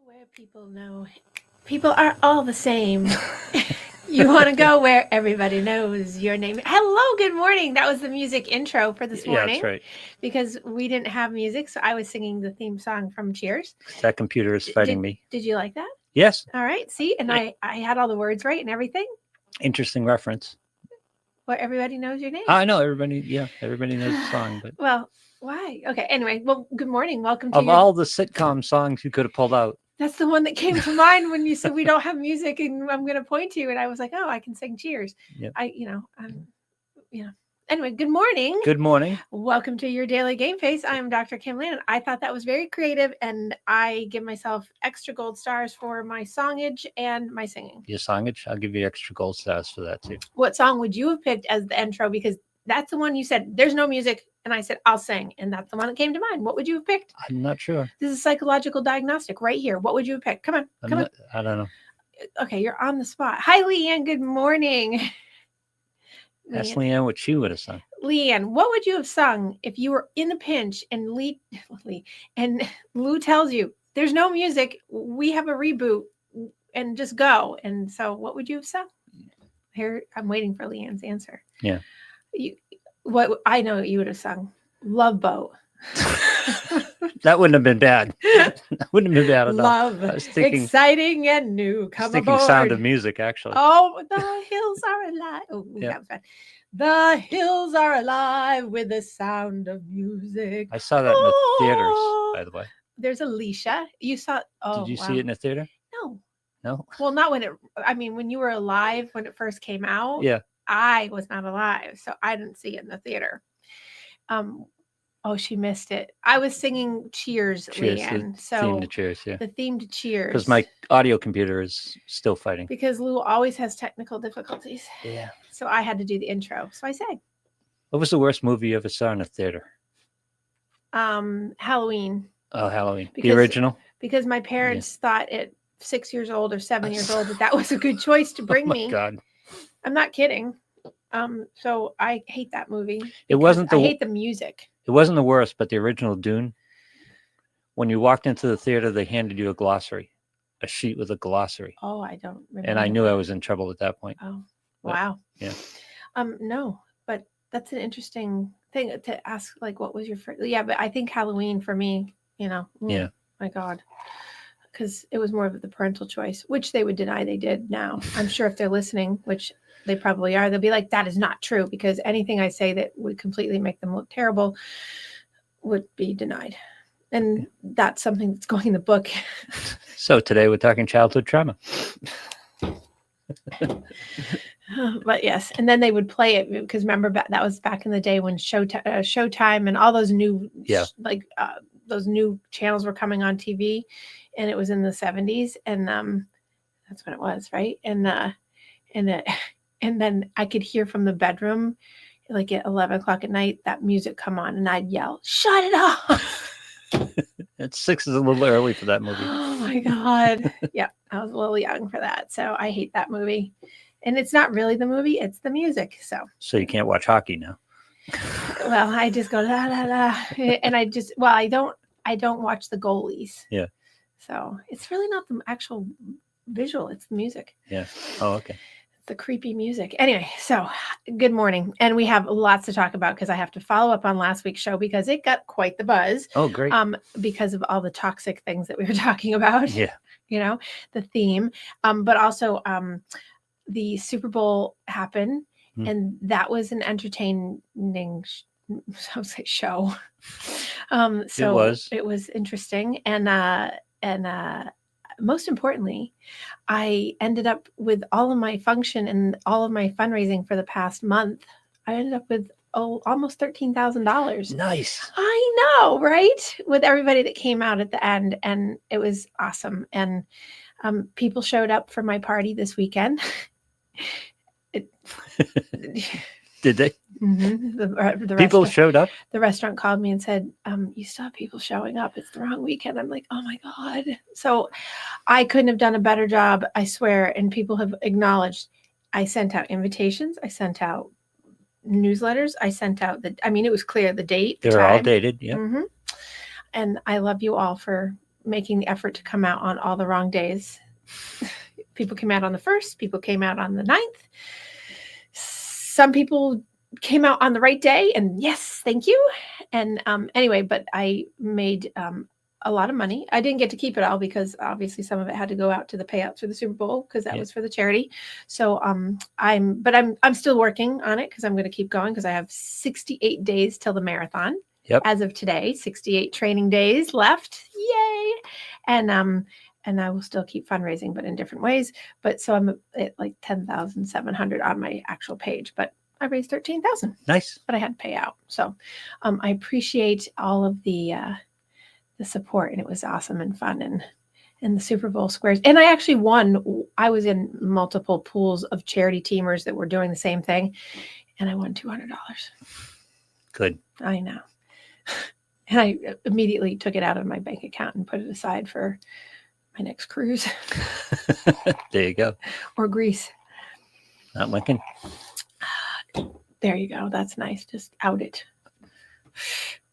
Where people are all the same. You want to go where everybody knows your name. Hello, good morning. That was the music intro for this Yeah, morning. that's right. Because we didn't have music, so I was singing the theme song from Cheers. That computer is fighting me. Did you like that? Yes. All right. See, and I had all the words right and everything. Interesting reference. Where everybody knows your name. I know everybody. Yeah, everybody knows the song. But well, why? Okay. Anyway, well, good morning. Welcome to of all the sitcom songs you could have pulled out, that's the one that came to mind when you said we don't have music and I'm going to point to you. And I was like, oh, I can sing Cheers. Yep. Anyway, good morning. Good morning. Welcome to your daily Gameface. I'm Dr. Kim Lannon. I thought that was very creative, and I give myself extra gold stars for my songage and my singing. Your songage? I'll give you extra gold stars for that too. What song would you have picked as the intro? Because that's the one you said, there's no music. And I said, I'll sing. And that's the one that came to mind. What would you have picked? I'm not sure. This is psychological diagnostic right here. What would you have picked? Come on. I don't know. Okay, you're on the spot. Hi, Leanne. Good morning. Ask Leanne what she would have sung. Leanne, what would you have sung if you were in a pinch and Lou tells you there's no music, we have a reboot, and just go? And so, what would you have sung? Here, I'm waiting for Leanne's answer. Yeah. What I know you would have sung, Love Boat. That wouldn't have been bad. That wouldn't have been bad at all. Love, I was thinking, exciting and new. Come aboard. Sound of Music, actually. Oh, the hills are alive. Oh, yeah. That was bad. The hills are alive with the sound of music. I saw that in the theaters, by the way. There's Alicia. You saw? Oh, did you see it in the theater? No. No. Well, not when when you were alive when it first came out. Yeah. I was not alive, so I didn't see it in the theater. Oh, she missed it. I was singing Cheers, Leanne. The theme to Cheers, yeah. The theme to Cheers. Because my audio computer is still fighting. Because Lou always has technical difficulties. Yeah. So I had to do the intro. So I sang. What was the worst movie you ever saw in a theater? Halloween. Oh, Halloween. The original? Because my parents thought at 6 years old or 7 years old that was a good choice to bring me. Oh, my God. I'm not kidding. So I hate that movie. I hate the music. It wasn't the worst, but the original Dune, when you walked into the theater, they handed you a sheet with a glossary. Oh, I don't remember. And I knew I was in trouble at that point. Oh, wow. Yeah. No, but that's an interesting thing to ask. Like, what was your first? Yeah, but I think Halloween for me, yeah. My God. Because it was more of the parental choice, which they would deny they did now. I'm sure if they're listening, which they probably are, they'll be like, that is not true, because anything I say that would completely make them look terrible would be denied. And that's something that's going in the book. So today we're talking childhood trauma. But yes, and then they would play it because remember that was back in the day when Showtime and all those new those new channels were coming on TV, and it was in the 70s, and that's when it was, right? And then I could hear from the bedroom, like at 11 o'clock at night, that music come on, and I'd yell, "Shut it off!" It's 6 is a little early for that movie. Oh my God! Yeah, I was a little young for that, so I hate that movie. And it's not really the movie; it's the music. So you can't watch hockey now. Well, I just go la la la, and I don't watch the goalies. Yeah. So it's really not the actual visual; it's the music. Yeah. Oh, okay. It's the creepy music. Anyway, so good morning, and we have lots to talk about because I have to follow up on last week's show because it got quite the buzz. Oh, great. Because of all the toxic things that we were talking about. Yeah. The theme, but also the Super Bowl happened. And that was an entertaining show. So it was interesting. And most importantly, I ended up with all of my function and all of my fundraising for the past month. I ended up with almost $13,000. Nice. I know, right? With everybody that came out at the end, and it was awesome. And people showed up for my party this weekend. Did they? Mm-hmm. The people showed up? The restaurant called me and said, you still have people showing up. It's the wrong weekend. I'm like, oh my God. So I couldn't have done a better job, I swear. And people have acknowledged. I sent out invitations. I sent out newsletters. I sent out it was clear the date. They're all dated. Yeah. Mm-hmm. And I love you all for making the effort to come out on all the wrong days. People came out on the 1st, people came out on the 9th. Some people came out on the right day, and yes, thank you. And anyway, but I made a lot of money. I didn't get to keep it all because obviously some of it had to go out to the payouts for the Super Bowl because that was for the charity. So I'm still working on it because I'm going to keep going because I have 68 days till the marathon. Yep. As of today, 68 training days left. Yay! And I will still keep fundraising, but in different ways. But so I'm at like 10,700 on my actual page, but I raised 13,000. Nice. But I had to pay out. So I appreciate all of the support, and it was awesome and fun, and the Super Bowl squares. And I actually won. I was in multiple pools of charity teamers that were doing the same thing, and I won $200. Good. I know. And I immediately took it out of my bank account and put it aside for my next cruise. There you go. Or Greece. Not Lincoln. There you go. That's nice. Just out it.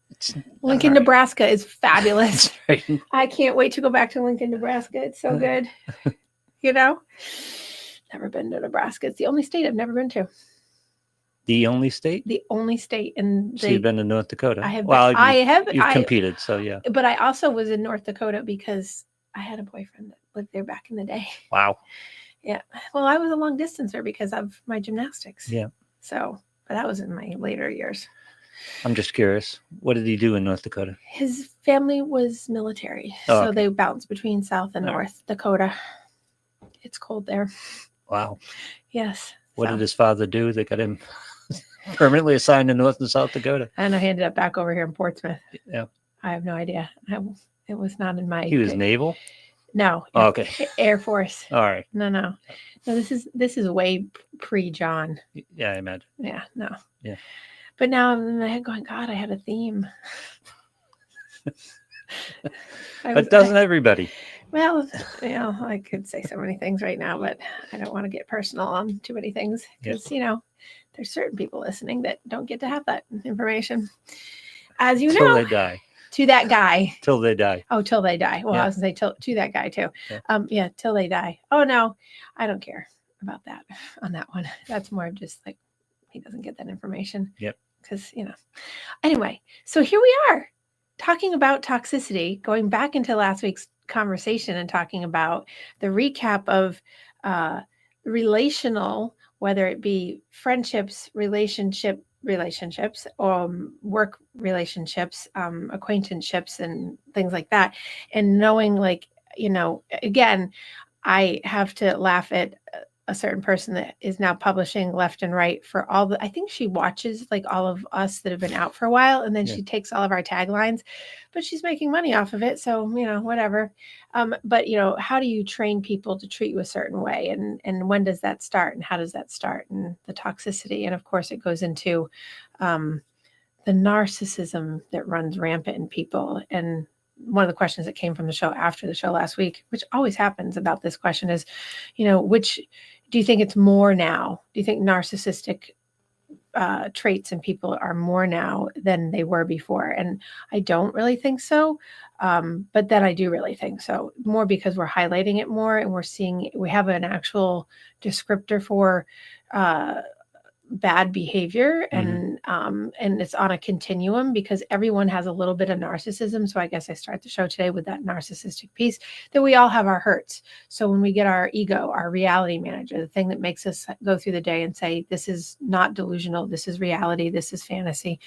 Lincoln, Lincoln, Nebraska is fabulous. Right. I can't wait to go back to Lincoln, Nebraska. It's so good. You know? Never been to Nebraska. It's the only state I've never been to. The only state? The only state. And So you've been to North Dakota. I have. Well, You've competed, so yeah. But I also was in North Dakota because I had a boyfriend that lived there back in the day. Wow. Yeah. Well, I was a long distancer because of my gymnastics. Yeah. So, but that was in my later years. I'm just curious. What did he do in North Dakota? His family was military. Oh, so okay. they bounced between South and North Dakota. It's cold there. Wow. Yes. What did his father do that got him permanently assigned to North and South Dakota? I know he ended up back over here in Portsmouth. Yeah. I have no idea. It was not in my. He was naval? No. Oh, okay. Air Force. All right. No. This is way pre-John. Yeah, I imagine. Yeah. No. Yeah. But now I'm in my head going, God, I had a theme. But doesn't everybody? Well, I could say so many things right now, but I don't want to get personal on too many things because, there's certain people listening that don't get to have that information. As you know. Till they die. To that guy. Till they die. Oh, till they die. Well, I was going to say to that guy too. Yeah. Till they die. Oh, no, I don't care about that on that one. That's more of just like, he doesn't get that information. Yep. Because, anyway, so here we are talking about toxicity, going back into last week's conversation and talking about the recap of relational, whether it be friendships, relationships, work relationships, acquaintanceships, and things like that. And knowing, again, I have to laugh at a certain person that is now publishing left and right for all I think she watches like all of us that have been out for a while, and then she takes all of our taglines, but she's making money off of it. So, whatever. But how do you train people to treat you a certain way, and when does that start, and how does that start, and the toxicity. And of course it goes into the narcissism that runs rampant in people. And one of the questions that came from the show after the show last week, which always happens about this question, is, which do you think it's more now? Do you think narcissistic traits in people are more now than they were before? And I don't really think so. But then I do really think so, more because we're highlighting it more, and we have an actual descriptor for bad behavior, and it's on a continuum because everyone has a little bit of narcissism. So I guess I start the show today with that narcissistic piece, that we all have our hurts. So when we get our ego, our reality manager, the thing that makes us go through the day and say, this is not delusional, this is reality, this is fantasy,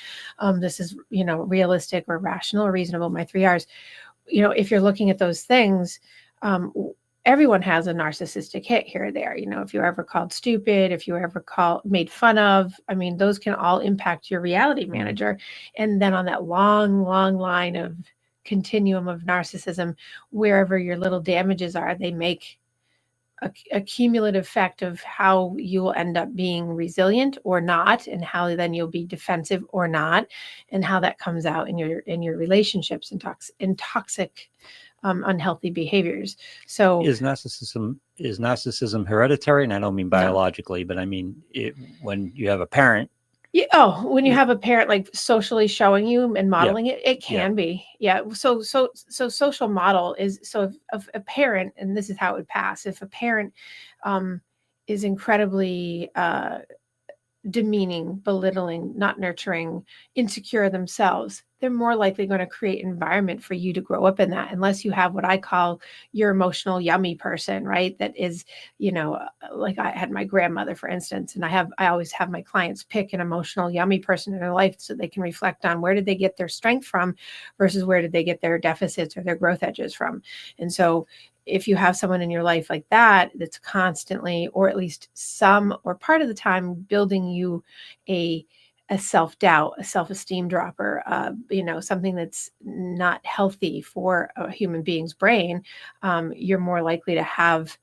this is, realistic or rational or reasonable, my 3 R's. If you're looking at those things, everyone has a narcissistic hit here or there. If you're ever called stupid, if you're ever made fun of, those can all impact your reality manager. And then on that long, long line of continuum of narcissism, wherever your little damages are, they make a cumulative effect of how you will end up being resilient or not, and how then you'll be defensive or not, and how that comes out in your relationships and toxic unhealthy behaviors. So is narcissism hereditary? And I don't mean biologically, but I mean when you have a parent When you have a parent like socially showing you and modeling it, it can be. Yeah. So social model is, so if a parent, and this is how it would pass, if a parent is incredibly demeaning, belittling, not nurturing, insecure themselves, they're more likely going to create an environment for you to grow up in that, unless you have what I call your emotional yummy person, right? That is, like I had my grandmother, for instance, and I always have my clients pick an emotional yummy person in their life so they can reflect on where did they get their strength from versus where did they get their deficits or their growth edges from. And so if you have someone in your life like that, that's constantly, or at least some or part of the time, building you a self-doubt, a self-esteem dropper, something that's not healthy for a human being's brain, you're more likely to have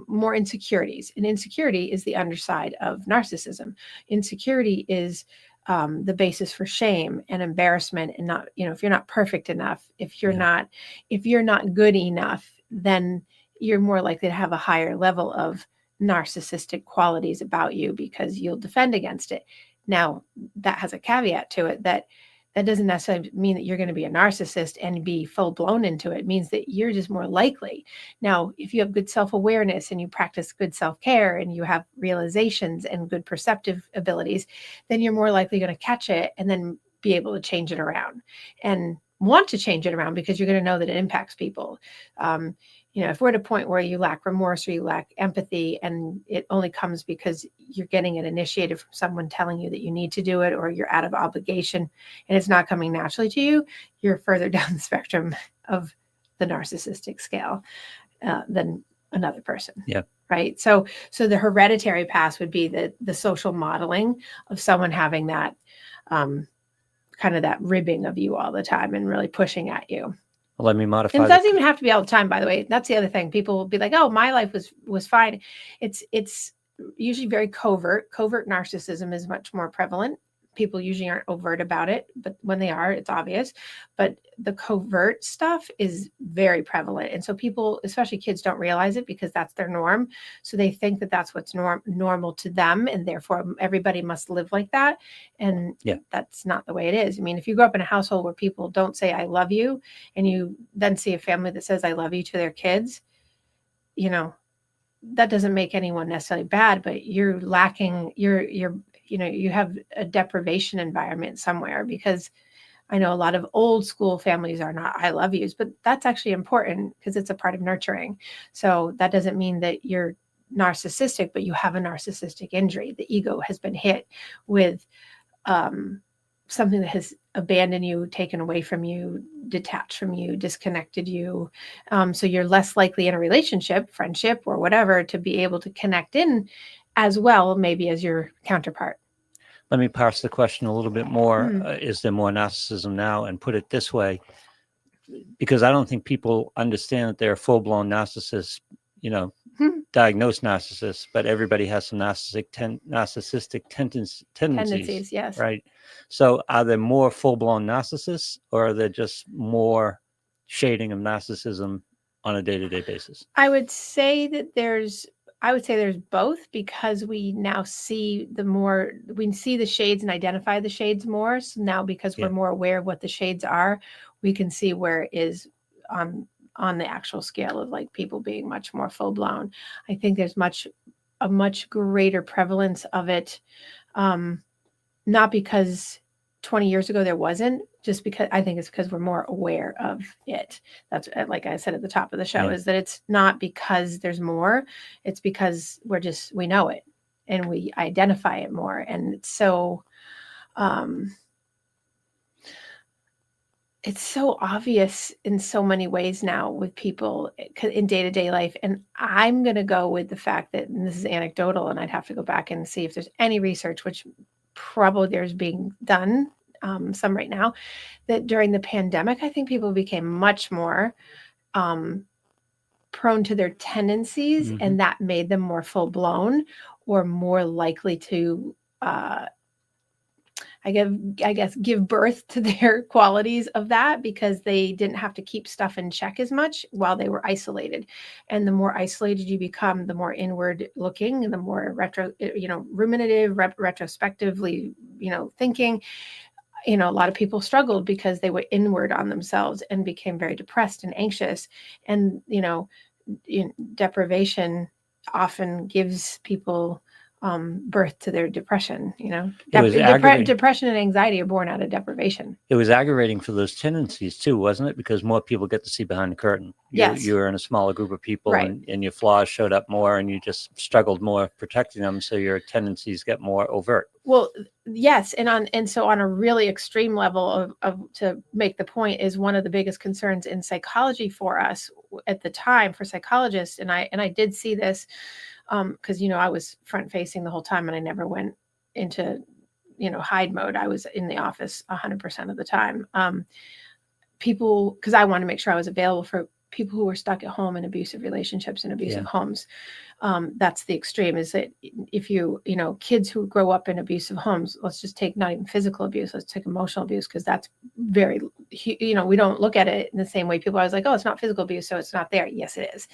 more insecurities. And insecurity is the underside of narcissism. Insecurity is the basis for shame and embarrassment, and not, if you're not perfect enough, if you're not good enough, then you're more likely to have a higher level of narcissistic qualities about you because you'll defend against it. Now, that has a caveat to it, that doesn't necessarily mean that you're going to be a narcissist and be full blown into it. It means that you're just more likely. Now, if you have good self-awareness and you practice good self-care and you have realizations and good perceptive abilities, then you're more likely going to catch it and then be able to change it around and want to change it around, because you're going to know that it impacts people. If we're at a point where you lack remorse or you lack empathy, and it only comes because you're getting it initiated from someone telling you that you need to do it, or you're out of obligation and it's not coming naturally to you, you're further down the spectrum of the narcissistic scale than another person. Yeah. Right. So the hereditary pass would be the social modeling of someone having that kind of that ribbing of you all the time and really pushing at you. Well, let me modify. And it doesn't even have to be all the time, by the way. That's the other thing. People will be like, "Oh, my life was fine." It's usually very covert. Covert narcissism is much more prevalent. People usually aren't overt about it, but when they are, it's obvious. But the covert stuff is very prevalent. And so people, especially kids, don't realize it because that's their norm. So they think that that's what's normal to them, and therefore everybody must live like that. And that's not the way it is. I mean, if you grow up in a household where people don't say "I love you," and you then see a family that says "I love you" to their kids, that doesn't make anyone necessarily bad, but you're lacking, you have a deprivation environment somewhere, because I know a lot of old school families are not "I love yous," but that's actually important because it's a part of nurturing. So that doesn't mean that you're narcissistic, but you have a narcissistic injury. The ego has been hit with something that has abandoned you, taken away from you, detached from you, disconnected you. So you're less likely in a relationship, friendship, or whatever, to be able to connect in as well, maybe, as your counterpart. Let me parse the question a little bit more. Is there more narcissism now? And put it this way, because I don't think people understand that they're full-blown narcissists, diagnosed narcissists, but everybody has some narcissistic tendencies. Yes. Right. So are there more full-blown narcissists, or are there just more shading of narcissism on a day-to-day basis? I would say there's both, because we now see we see the shades and identify the shades more. So now, because we're more aware of what the shades are, we can see where it is on the actual scale of like people being much more full blown. I think there's a much greater prevalence of it. Not because 20 years ago there wasn't, just because I think it's because we're more aware of it. That's, like I said at the top of the show, is that it's not because there's more, it's because we know it and we identify it more. And it's so obvious in so many ways now with people in day-to-day life. And I'm going to go with the fact that, and this is anecdotal, and I'd have to go back and see if there's any research, which probably there's being done, some right now, that during the pandemic, I think people became much more prone to their tendencies, and that made them more full-blown or more likely to I guess give birth to their qualities of that, because they didn't have to keep stuff in check as much while they were isolated. And the more isolated you become, the more inward looking and the more ruminative, retrospectively thinking. A lot of people struggled because they were inward on themselves and became very depressed and anxious. And, deprivation often gives people birth to their depression. Depression and anxiety are born out of deprivation. It was aggravating for those tendencies too, wasn't it? Because more people get to see behind the curtain. You were in a smaller group of people, right. and your flaws showed up more, and you just struggled more protecting them, so your tendencies get more overt. Well, yes, and so on a really extreme level of to make the point, is one of the biggest concerns in psychology for us at the time, for psychologists, and I did see this because I was front facing the whole time, and I never went into hide mode. I was in the office 100% of the time. People, because I wanted to make sure I was available for people who were stuck at home in abusive relationships and abusive homes. That's the extreme, is that if kids who grow up in abusive homes, let's just take not even physical abuse, let's take emotional abuse, because that's very, we don't look at it in the same way. People are always like, oh, it's not physical abuse, so it's not there. Yes, it is.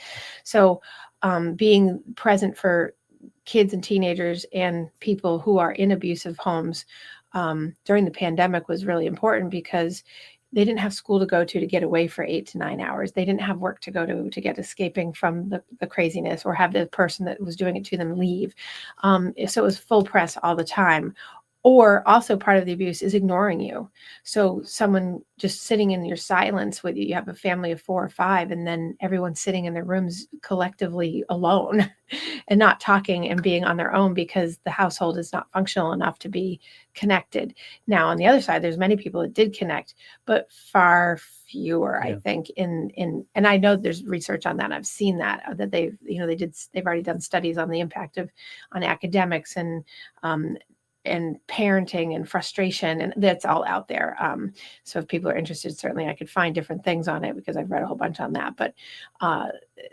So being present for kids and teenagers and people who are in abusive homes during the pandemic was really important, because they didn't have school to go to get away for 8 to 9 hours. They didn't have work to go to get escaping from the craziness, or have the person that was doing it to them leave. So it was full press all the time. Or also part of the abuse is ignoring you. So someone just sitting in your silence with you. You have a family of 4 or 5, and then everyone's sitting in their rooms collectively alone and not talking and being on their own, because the household is not functional enough to be connected. Now, on the other side, there's many people that did connect, but far fewer, I think, and I know there's research on that. I've seen that they've already done studies on the impact on academics and parenting and frustration, and that's all out there. So if people are interested, certainly I could find different things on it, because I've read a whole bunch on that, but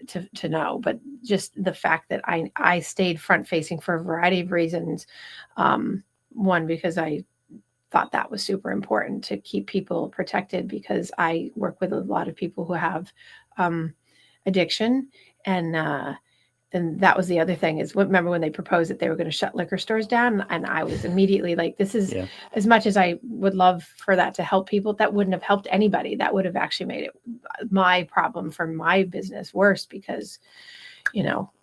to know. But just the fact that I stayed front facing for a variety of reasons. One, because I thought that was super important to keep people protected, because I work with a lot of people who have addiction, and that was the other thing, is remember when they proposed that they were going to shut liquor stores down, and I was immediately like, this is, as much as I would love for that to help people, that wouldn't have helped anybody. That would have actually made it, my problem for my business, worse, because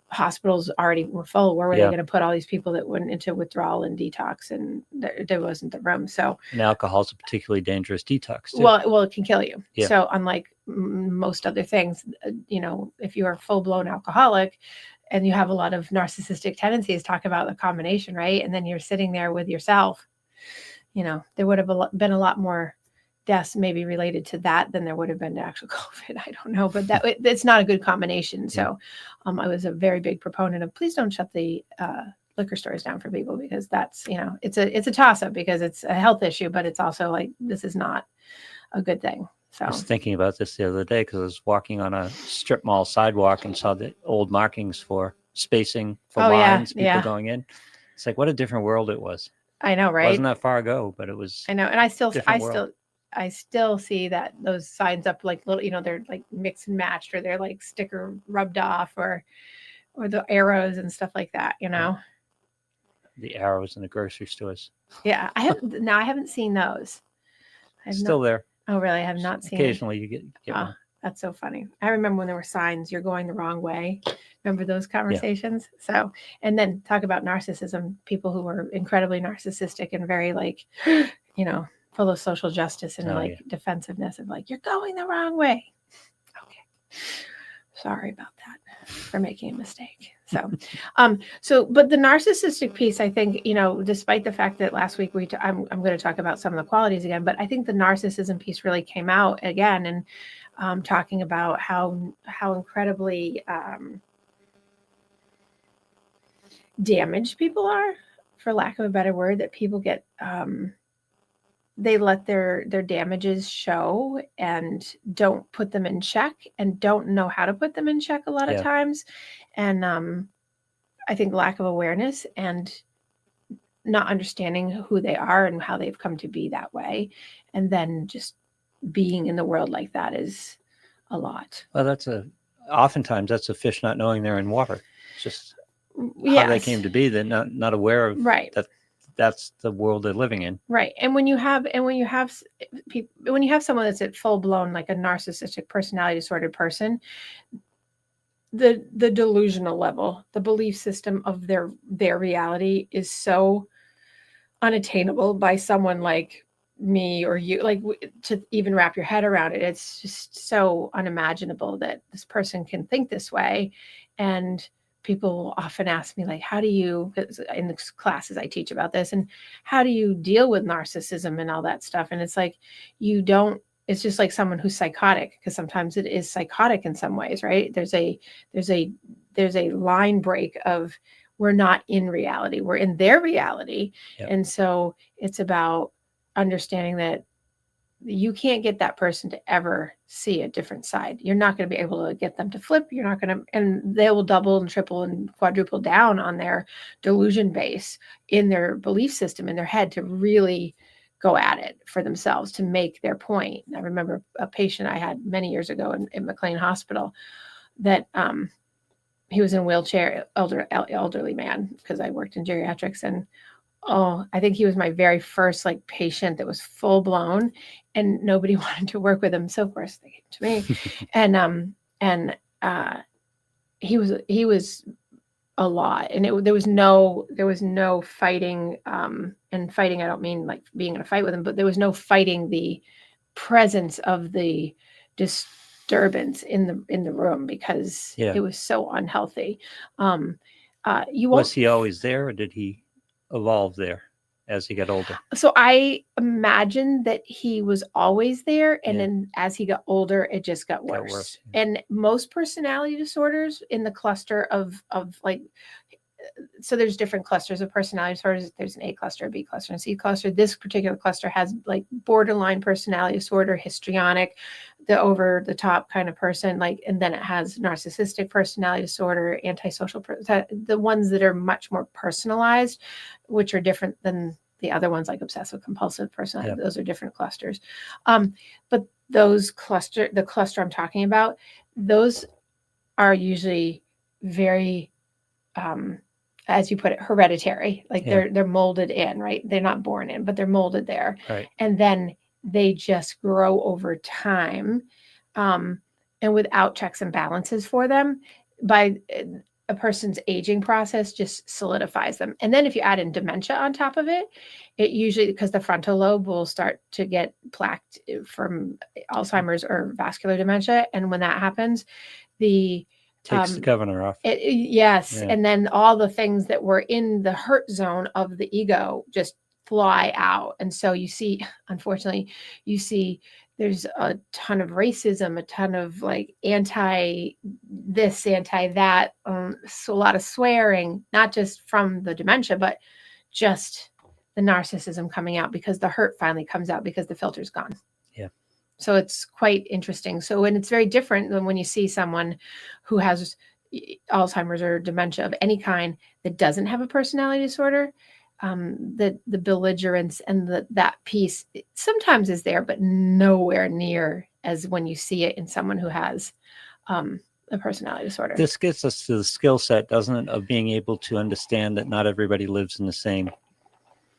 hospitals already were full. Where were they going to put all these people that went into withdrawal and detox, and there wasn't the room. So, and alcohol is a particularly dangerous detox too. Well, it can kill you. So unlike most other things, if you're a full-blown alcoholic and you have a lot of narcissistic tendencies, talk about the combination, right? And then you're sitting there with yourself, there would have been a lot more deaths maybe related to that than there would have been to actual COVID. I don't know, but it's not a good combination. So I was a very big proponent of, please don't shut the liquor stores down for people, because that's, it's a toss up, because it's a health issue, but it's also like, this is not a good thing. So I was thinking about this the other day, because I was walking on a strip mall sidewalk and saw the old markings for spacing for lines, people going in. It's like, what a different world it was. I know, right? It wasn't that far ago, but it was. I know, and I still see that those signs up, like little, they're like mix and matched, or they're like sticker rubbed off, or the arrows and stuff like that. The arrows in the grocery stores. Yeah, I haven't seen those. Still there. Oh, really? I have not seen. Occasionally you get one. That's so funny. I remember when there were signs, you're going the wrong way. Remember those conversations? Yeah. So, and then talk about narcissism, people who were incredibly narcissistic and very full of social justice and defensiveness of like, you're going the wrong way. Okay. Sorry about that, for making a mistake. So, but the narcissistic piece, I think, despite the fact that last week I'm going to talk about some of the qualities again, but I think the narcissism piece really came out again, and talking about how incredibly damaged people are, for lack of a better word, that people get, they let their damages show and don't put them in check, and don't know how to put them in check a lot of times. And I think lack of awareness and not understanding who they are and how they've come to be that way. And then just being in the world like that is a lot. Well, oftentimes that's a fish not knowing they're in water. It's just how they came to be. They're not aware of that that's the world they're living in. Right. And when you have someone that's at full blown, like a narcissistic personality disordered person, the delusional level, the belief system of their reality is so unattainable by someone like me or you, like, to even wrap your head around it. It's just so unimaginable that this person can think this way. And people often ask me, like, how do you, in the classes I teach about this, and how do you deal with narcissism and all that stuff? And it's like, you don't, it's just like someone who's psychotic, because sometimes it is psychotic in some ways, right? There's a line break of, we're not in reality, we're in their reality. Yep. And so it's about understanding that you can't get that person to ever see a different side. You're not going to be able to get them to flip. You're not going to, and they will double and triple and quadruple down on their delusion base in their belief system, in their head, to really go at it for themselves, to make their point. I remember a patient I had many years ago in McLean Hospital that he was in a wheelchair, elderly man, because I worked in geriatrics, and I think he was my very first like patient that was full blown, and nobody wanted to work with him. So of course they came to me, and he was a lot, and there was no fighting. And fighting, I don't mean like being in a fight with him, but there was no fighting the presence of the disturbance in the room, because it was so unhealthy. Was he always there, or did he evolve there as he got older? So I imagine that he was always there, and then as he got older, it just got worse. And most personality disorders in the cluster of like, so there's different clusters of personality disorders. There's an A cluster, a B cluster, and a C cluster. This particular cluster has like borderline personality disorder, histrionic, the over the top kind of person, like, and then it has narcissistic personality disorder, antisocial, the ones that are much more personalized, which are different than the other ones, like obsessive compulsive personality. Yep. Those are different clusters. But the cluster I'm talking about, those are usually very, as you put it, hereditary. Like they're molded in, right? They're not born in, but they're molded there. Right. And then they just grow over time, and without checks and balances for them, by a person's aging process just solidifies them. And then if you add in dementia on top of it, it usually, because the frontal lobe will start to get plaqued from Alzheimer's or vascular dementia. And when that happens, takes the governor off. Yes. Yeah. And then all the things that were in the hurt zone of the ego just fly out. And so you see, unfortunately, there's a ton of racism, a ton of like anti this, anti that, so a lot of swearing, not just from the dementia, but just the narcissism coming out, because the hurt finally comes out because the filter's gone. Yeah. So it's quite interesting. So, and it's very different than when you see someone who has Alzheimer's or dementia of any kind that doesn't have a personality disorder. The belligerence and that piece sometimes is there, but nowhere near as when you see it in someone who has a personality disorder. This gets us to the skill set, doesn't it, of being able to understand that not everybody lives in the same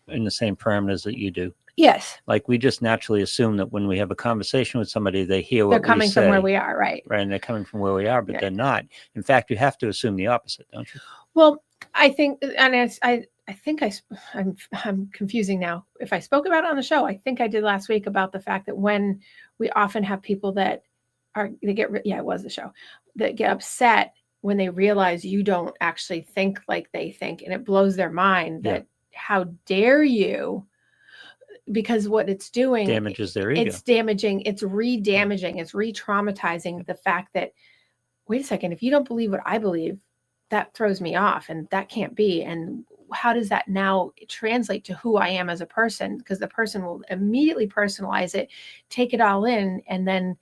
parameters that you do. Yes. Like we just naturally assume that when we have a conversation with somebody, they hear what they're coming we say, from where we are, right? Right, and they're coming from where we are, but they're not. In fact, you have to assume the opposite, don't you? Well, I think, and I think I'm confusing now. If I spoke about it on the show, I think I did last week, about the fact that when we often have people that it was the show, that get upset when they realize you don't actually think like they think, and it blows their mind that how dare you. Because what it's doing damages their ego. It's damaging, it's re-damaging, it's re-traumatizing the fact that, wait a second, if you don't believe what I believe, that throws me off, and that can't be. And how does that now translate to who I am as a person? Because the person will immediately personalize it, take it all in, and then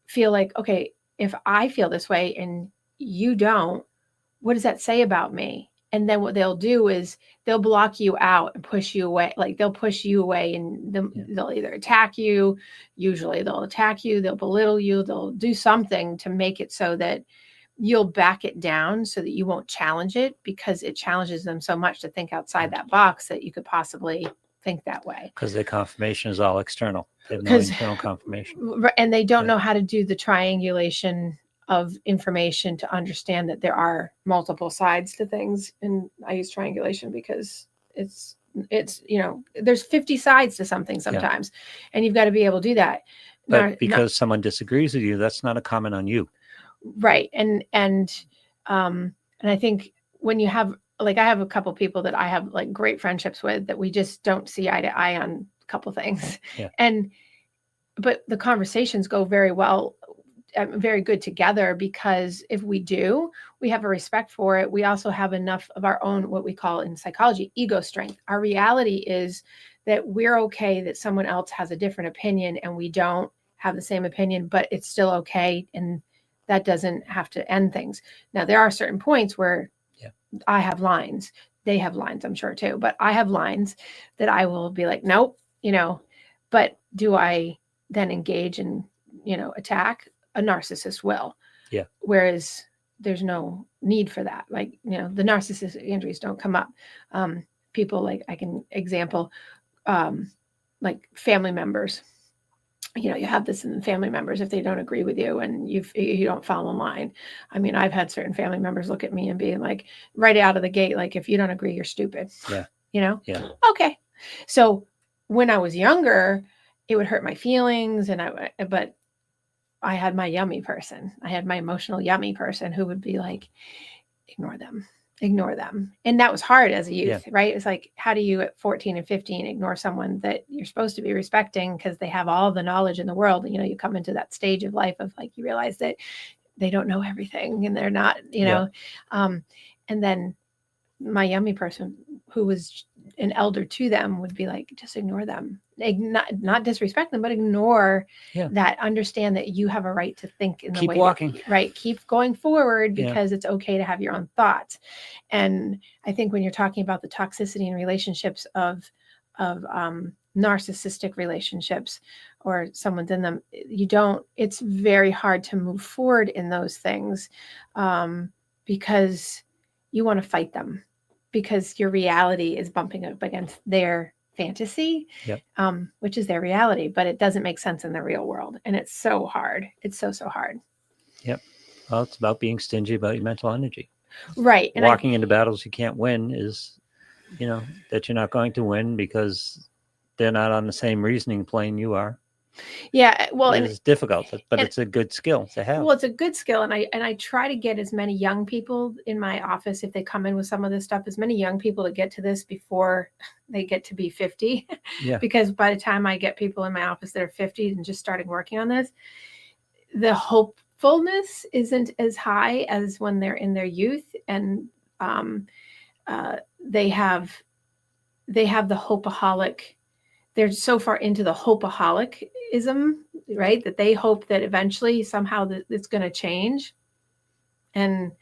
feel like, okay, if I feel this way and you don't, what does that say about me? And then what they'll do is they'll block you out and push you away. Like they'll push you away, and they'll either attack you. Usually they'll attack you, they'll belittle you, they'll do something to make it so that you'll back it down so that you won't challenge it, because it challenges them so much to think outside that box that you could possibly think that way. Because their confirmation is all external. They have no internal confirmation. And they don't know how to do the triangulation of information to understand that there are multiple sides to things. And I use triangulation because it's there's 50 sides to something sometimes, and you've got to be able to do that. But because someone disagrees with you, that's not a comment on you. Right. And I think when you have, like, I have a couple people that I have like great friendships with that we just don't see eye to eye on a couple things. Yeah. But the conversations go very well, very good together, because if we do, we have a respect for it. We also have enough of our own, what we call in psychology, ego strength. Our reality is that we're okay that someone else has a different opinion and we don't have the same opinion, but it's still okay. And that doesn't have to end things. Now, there are certain points where I have lines. They have lines, I'm sure too, but I have lines that I will be like, nope, but do I then engage and, attack? A narcissist will. Yeah. Whereas there's no need for that. Like, the narcissistic injuries don't come up. People, like, I can example, like family members. You have this in family members, if they don't agree with you and you don't fall in line. I mean, I've had certain family members look at me and be like, right out of the gate, like, if you don't agree, you're stupid. Yeah. Yeah. Okay. So when I was younger, it would hurt my feelings, but I had my yummy person. I had my emotional yummy person who would be like, ignore them. And that was hard as a youth, right? It's like, how do you at 14 and 15 ignore someone that you're supposed to be respecting because they have all the knowledge in the world? You come into that stage of life of, like, you realize that they don't know everything and they're not, and then my yummy person, who was an elder to them, would be like, just ignore them. Not disrespect them, but ignore that. Understand that you have a right to think in the way. Keep walking. Right. Keep going forward, because it's okay to have your own thoughts. And I think when you're talking about the toxicity in relationships of narcissistic relationships, or someone's in them, it's very hard to move forward in those things, because you want to fight them, because your reality is bumping up against their fantasy, which is their reality, but it doesn't make sense in the real world. And it's so hard. It's so hard. Yep. Well, it's about being stingy about your mental energy. Right. And walking into battles you can't win is, that you're not going to win because they're not on the same reasoning plane you are. Yeah, well, it's difficult, but it's a good skill to have. Well, it's a good skill, and I try to get as many young people in my office, if they come in with some of this stuff, as many young people to get to this before they get to be 50. Yeah. Because by the time I get people in my office that are 50 and just starting working on this, the hopefulness isn't as high as when they're in their youth, and they have the hopeaholic. They're so far into the hopeaholicism, right, that they hope that eventually somehow that it's going to change. And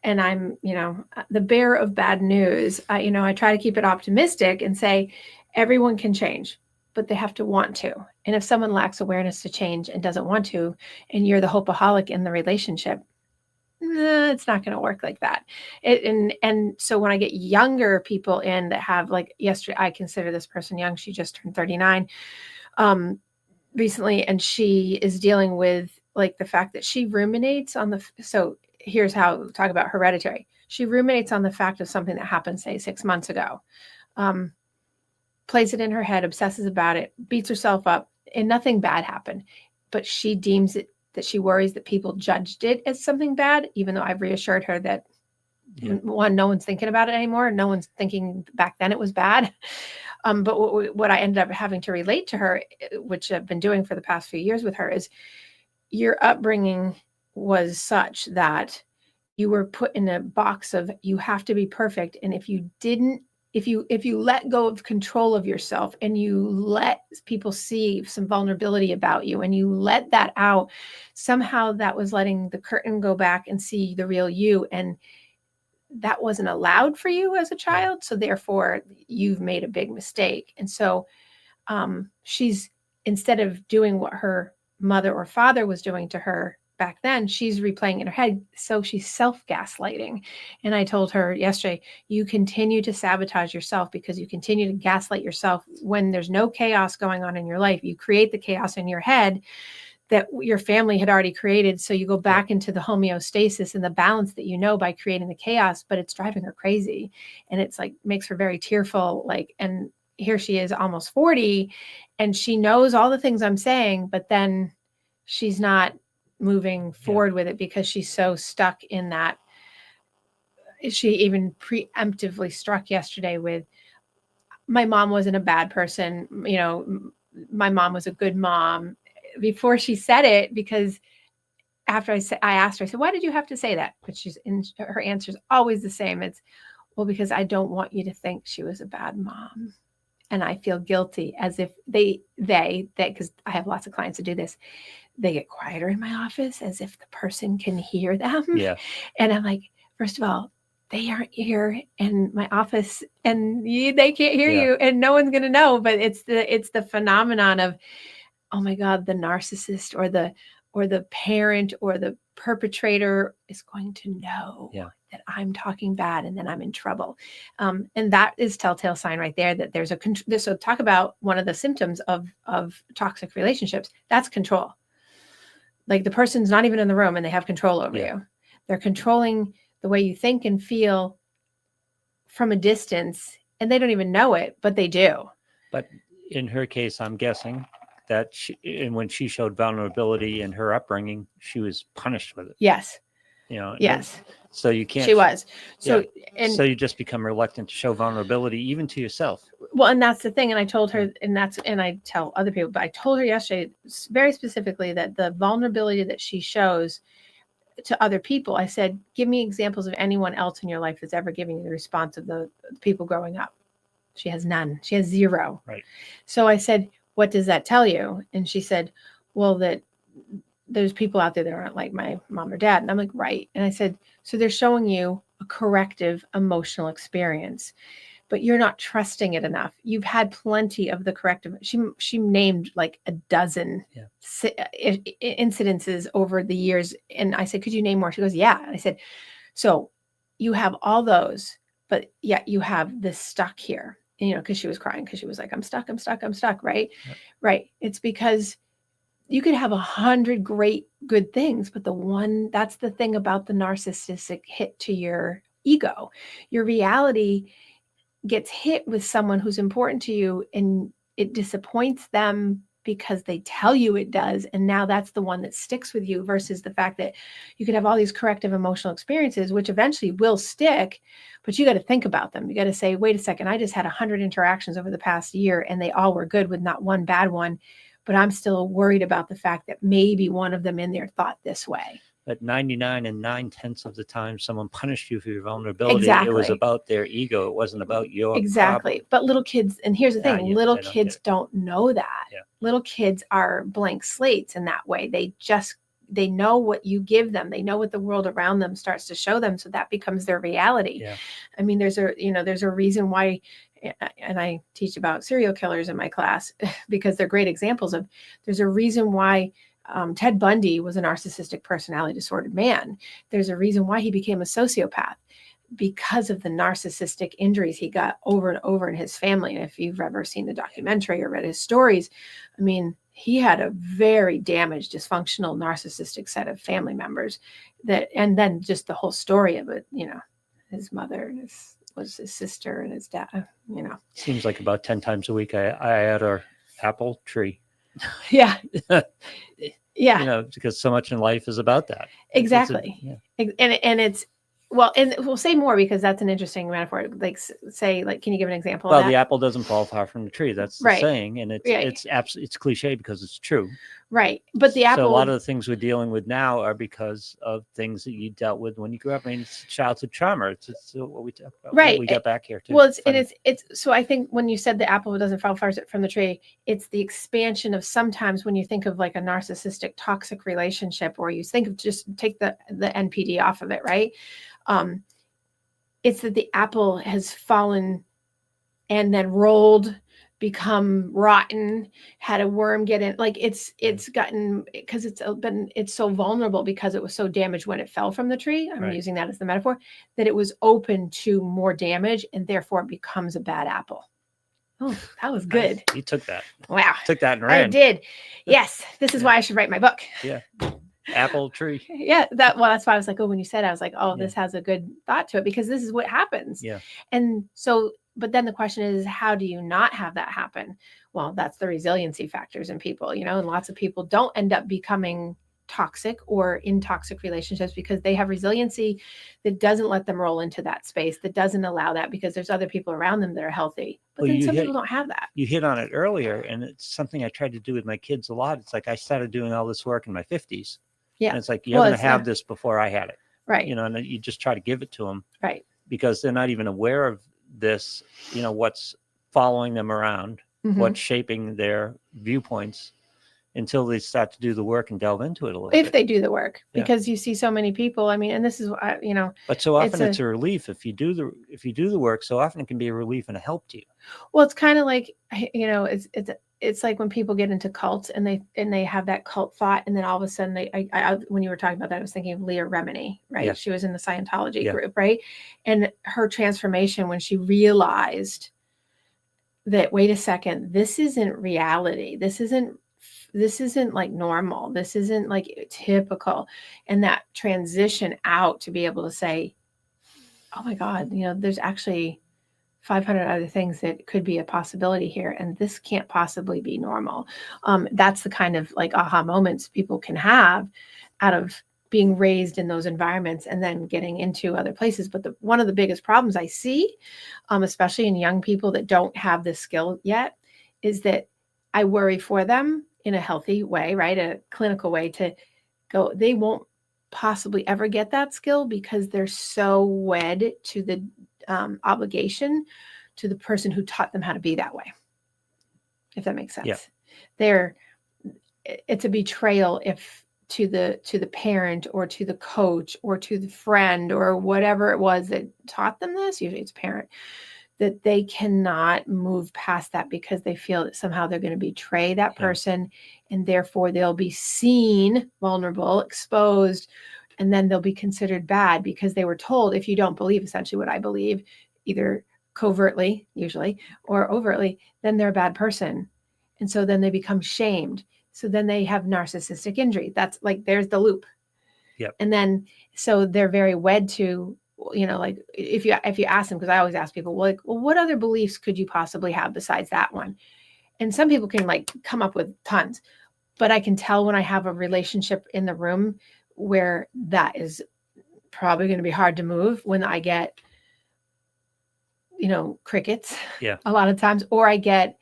I'm, the bearer of bad news. I try to keep it optimistic and say everyone can change, but they have to want to. And if someone lacks awareness to change and doesn't want to, and you're the hopeaholic in the relationship, it's not going to work like that. And so when I get younger people in that have, like, yesterday, I consider this person young. She just turned 39 recently, and she is dealing with, like, the fact that she ruminates on so here's how, talk about hereditary. She ruminates on the fact of something that happened, say, 6 months ago, plays it in her head, obsesses about it, beats herself up, and nothing bad happened, but she deems it, that she worries that people judged it as something bad, even though I've reassured her that, one, no one's thinking about it anymore. No one's thinking back then it was bad. But what I ended up having to relate to her, which I've been doing for the past few years with her, is your upbringing was such that you were put in a box of, you have to be perfect. And if you didn't, if you let go of control of yourself, and you let people see some vulnerability about you, and you let that out, somehow that was letting the curtain go back and see the real you. And that wasn't allowed for you as a child. So therefore you've made a big mistake. And so she's, instead of doing what her mother or father was doing to her back then, she's replaying in her head. So she's self-gaslighting. And I told her yesterday, you continue to sabotage yourself because you continue to gaslight yourself when there's no chaos going on in your life. You create the chaos in your head that your family had already created. So you go back into the homeostasis and the balance that you know by creating the chaos, but it's driving her crazy. And it's like makes her very tearful. Like, and here she is almost 40 and she knows all the things I'm saying, but then she's not moving forward with it because she's so stuck in that. She even preemptively struck yesterday with, my mom wasn't a bad person. You know, my mom was a good mom, before she said it, because after I asked her, I said, why did you have to say that? But her answer is always the same. It's, well, because I don't want you to think she was a bad mom. And I feel guilty, as if they, because I have lots of clients that do this, they get quieter in my office as if the person can hear them. Yeah. And I'm like, first of all, they aren't here in my office and they can't hear you and no one's going to know. But it's the phenomenon of, oh my God, the narcissist or the parent or the perpetrator is going to know that I'm talking bad and then I'm in trouble. And that is telltale sign right there that there's so talk about one of the symptoms of toxic relationships. That's control. Like the person's not even in the room and they have control over you. They're controlling the way you think and feel from a distance, and they don't even know it, but they do. But in her case, I'm guessing that and when she showed vulnerability in her upbringing, she was punished with it. Yes. You know. Yes. So you can't. She was. So so you just become reluctant to show vulnerability even to yourself. Well, and that's the thing. And I told her, and I tell other people, but I told her yesterday very specifically that the vulnerability that she shows to other people, I said, give me examples of anyone else in your life that's ever given you the response of the people growing up. She has none. She has zero. Right. So I said, what does that tell you? And she said, well, that there's people out there that aren't like my mom or dad. And I'm like, right. And I said, so they're showing you a corrective emotional experience, but you're not trusting it enough. You've had plenty of the corrective. She named like a dozen incidences over the years. And I said, could you name more? She goes, yeah. And I said, so you have all those, but yet you have this stuck here. And, you know, because she was crying, because she was like, I'm stuck, right? Yep. Right. It's because you could have 100 great, good things, but that's the thing about the narcissistic hit to your ego. Your reality gets hit with someone who's important to you and it disappoints them because they tell you it does. And now that's the one that sticks with you versus the fact that you could have all these corrective emotional experiences, which eventually will stick, but you got to think about them. You got to say, wait a second, I just had 100 interactions over the past year and they all were good with not one bad one, but I'm still worried about the fact that maybe one of them in there thought this way. But 99 and 9/10 of the time, someone punished you for your vulnerability. Exactly. It was about their ego. It wasn't about your exactly. Problem. But little kids, and here's the thing, little kids don't know that. Yeah. Little kids are blank slates in that way. They know what you give them. They know what the world around them starts to show them. So that becomes their reality. Yeah. I mean, there's a reason why, and I teach about serial killers in my class because they're great examples of, there's a reason why Ted Bundy was a narcissistic personality disordered man. There's a reason why he became a sociopath, because of the narcissistic injuries he got over and over in his family. And if you've ever seen the documentary or read his stories, I mean, he had a very damaged, dysfunctional, narcissistic set of family members and then just the whole story of it, you know, his mother was his sister and his dad, you know. Seems like about 10 times a week I had our apple tree. Yeah. Yeah. You know, because so much in life is about that. Exactly. And it's, well, and we'll say more because that's an interesting metaphor. Like say, like, can you give an example of that? Well, the apple doesn't fall far from the tree. That's the saying. And it's absolutely, it's cliche because it's true. Right. But the apple. So a lot of the things we're dealing with now are because of things that you dealt with when you grew up. I mean, it's childhood trauma. It's what we talk about. Right. We got back here too. Well, it's so I think when you said the apple doesn't fall far from the tree, it's the expansion of sometimes when you think of like a narcissistic toxic relationship, or you think of just take the NPD off of it, right? It's that the apple has fallen and then rolled become rotten, had a worm get in. Like it's gotten, because it's so vulnerable because it was so damaged when it fell from the tree. I'm using that as the metaphor, that it was open to more damage, and therefore it becomes a bad apple. Oh, that was good. Nice. You took that. Wow. Took that and ran. I did. Yes. This is why I should write my book. Yeah. Apple tree. Yeah. That's why I was like, oh, when you said, I was like, oh, this has a good thought to it, because this is what happens. Yeah. And so, but then the question is, how do you not have that happen? Well, that's the resiliency factors in people, and lots of people don't end up becoming toxic or in toxic relationships because they have resiliency that doesn't let them roll into that space, that doesn't allow that, because there's other people around them that are healthy. But then some people don't have that. You hit on it earlier, and it's something I tried to do with my kids a lot. It's like I started doing all this work in my 50s. Yeah. And it's like, you're going to have this before I had it. Right. And you just try to give it to them. Right. Because they're not even aware of this, what's following them around, what's shaping their viewpoints, until they start to do the work and delve into it a little bit. If they do the work, because you see so many people. I mean, and this is, But so often it's a relief if you do the work. So often it can be a relief and a help to you. Well, it's kind of like, it's like when people get into cults and they have that cult thought, and then all of a sudden when you were talking about that, I was thinking of Leah Remini, right? Yeah. She was in the Scientology group, right? And her transformation when she realized that, wait a second, this isn't reality. This isn't like normal. This isn't like typical. And that transition out to be able to say, oh my God, there's actually 500 other things that could be a possibility here, and this can't possibly be normal. That's the kind of like aha moments people can have out of being raised in those environments and then getting into other places. But one of the biggest problems I see, especially in young people that don't have this skill yet, is that I worry for them in a healthy way, right? A clinical way to go. They won't possibly ever get that skill because they're so wed to the obligation to the person who taught them how to be that way. If that makes sense. Yeah. It's a betrayal if to the parent or to the coach or to the friend or whatever it was that taught them this, usually it's a parent, that they cannot move past that because they feel that somehow they're going to betray that person, and therefore they'll be seen vulnerable, exposed, and then they'll be considered bad because they were told, if you don't believe essentially what I believe, either covertly, usually, or overtly, then they're a bad person. And so then they become shamed. So then they have narcissistic injury. That's like, there's the loop. Yep. And then, so they're very wed to, like if you ask them, because I always ask people, well, what other beliefs could you possibly have besides that one? And some people can like come up with tons, but I can tell when I have a relationship in the room where that is probably going to be hard to move, when I get, crickets a lot of times, or I get